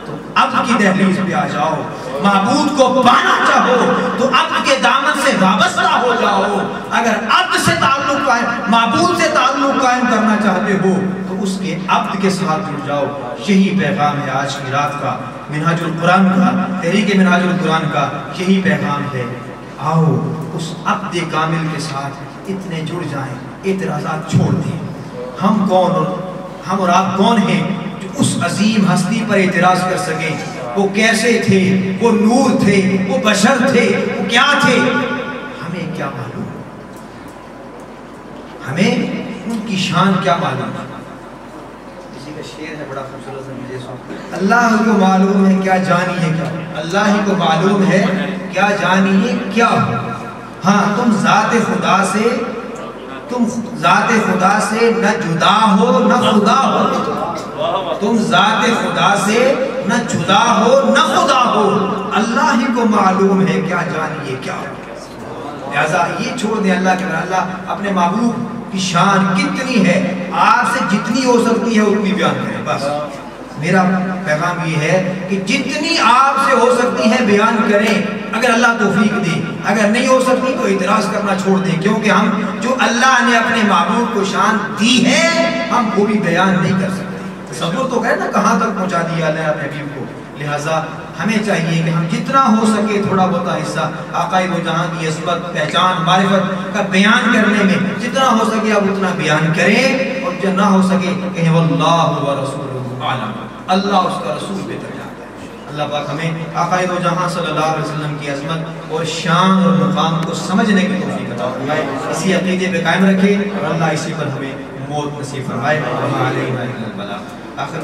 تو عبد کی دہلیز پہ آ جاؤ، معبود کو پانا چاہو تو عبد کے دامن سے وابستہ ہو جاؤ۔ اگر عبد سے تعلق قائم، معبود سے تعلق قائم کرنا چاہتے ہو تو اس کے عبد کے ساتھ جڑ جاؤ۔ یہی پیغام ہے آج کی رات کا، منہاج القرآن کا، تحریک منہاج القرآن کا یہی پیغام ہے۔ آؤ اس عبد کامل کے ساتھ اتنے جڑ جائیں، اعتراضات چھوڑ دیں۔ ہم کون اور ہم اور آپ کون ہیں جو اس عظیم ہستی پر اعتراض کر سکیں؟ وہ کیسے تھے؟ وہ نور تھے؟ وہ بشر تھے؟ وہ کیا تھے؟ ہمیں کیا معلوم؟ ہمیں ان کی شان کیا معلوم؟ کسی کا شعر ہے بڑا خوبصورت ہے، مجھے سن، اللہ کو معلوم ہے کیا جانیے کیا، اللہ ہی کو معلوم ہے کیا جانیے کیا۔ ہاں تم ذات خدا سے نہ جدا ہو نہ خدا ہو، تم ذات خدا سے نہ جدا ہو نہ خدا ہو، اللہ ہی کو معلوم ہے کیا جانیے کیا ہو۔ لہذا یہ چھوڑ دیں اللہ کے، اللہ اپنے محبوب کی شان کتنی ہے، آپ سے جتنی ہو سکتی ہے اتنی بیان کریں۔ بس میرا پیغام یہ ہے کہ جتنی آپ سے ہو سکتی ہے بیان کریں، اگر اللہ توفیق دے، اگر نہیں ہو سکتی تو اعتراض کرنا چھوڑ دیں، کیونکہ ہم جو اللہ نے اپنے محبوب کو شان دی ہے ہم وہ بھی بیان نہیں کر سکتے۔ تصور تو کہہ نا کہاں تک پہنچا دیا اللہ اپنے حبیب کو۔ لہٰذا ہمیں چاہیے کہ ہم جتنا ہو سکے تھوڑا بہت حصہ آقا دو جہاں کی عصمت، پہچان، معرفت کا بیان کرنے میں جتنا ہو سکے آپ اتنا بیان کریں، اور جو نہ ہو سکے کہیں واللہ ورسولہ اعلم، اللہ اس کا رسول بہتر جانتا ہے۔ اللہ پاک ہمیں آقا دو جہاں صلی اللہ علیہ وسلم کی عظمت اور شان اور مقام کو سمجھنے کی توفیق عطا فرمائے، اسی عقیدے پہ قائم رکھے، اور اللہ اسی پر ہمیں موت نصیب فرمائے۔ وما علینا الا البلاغ۔ آخر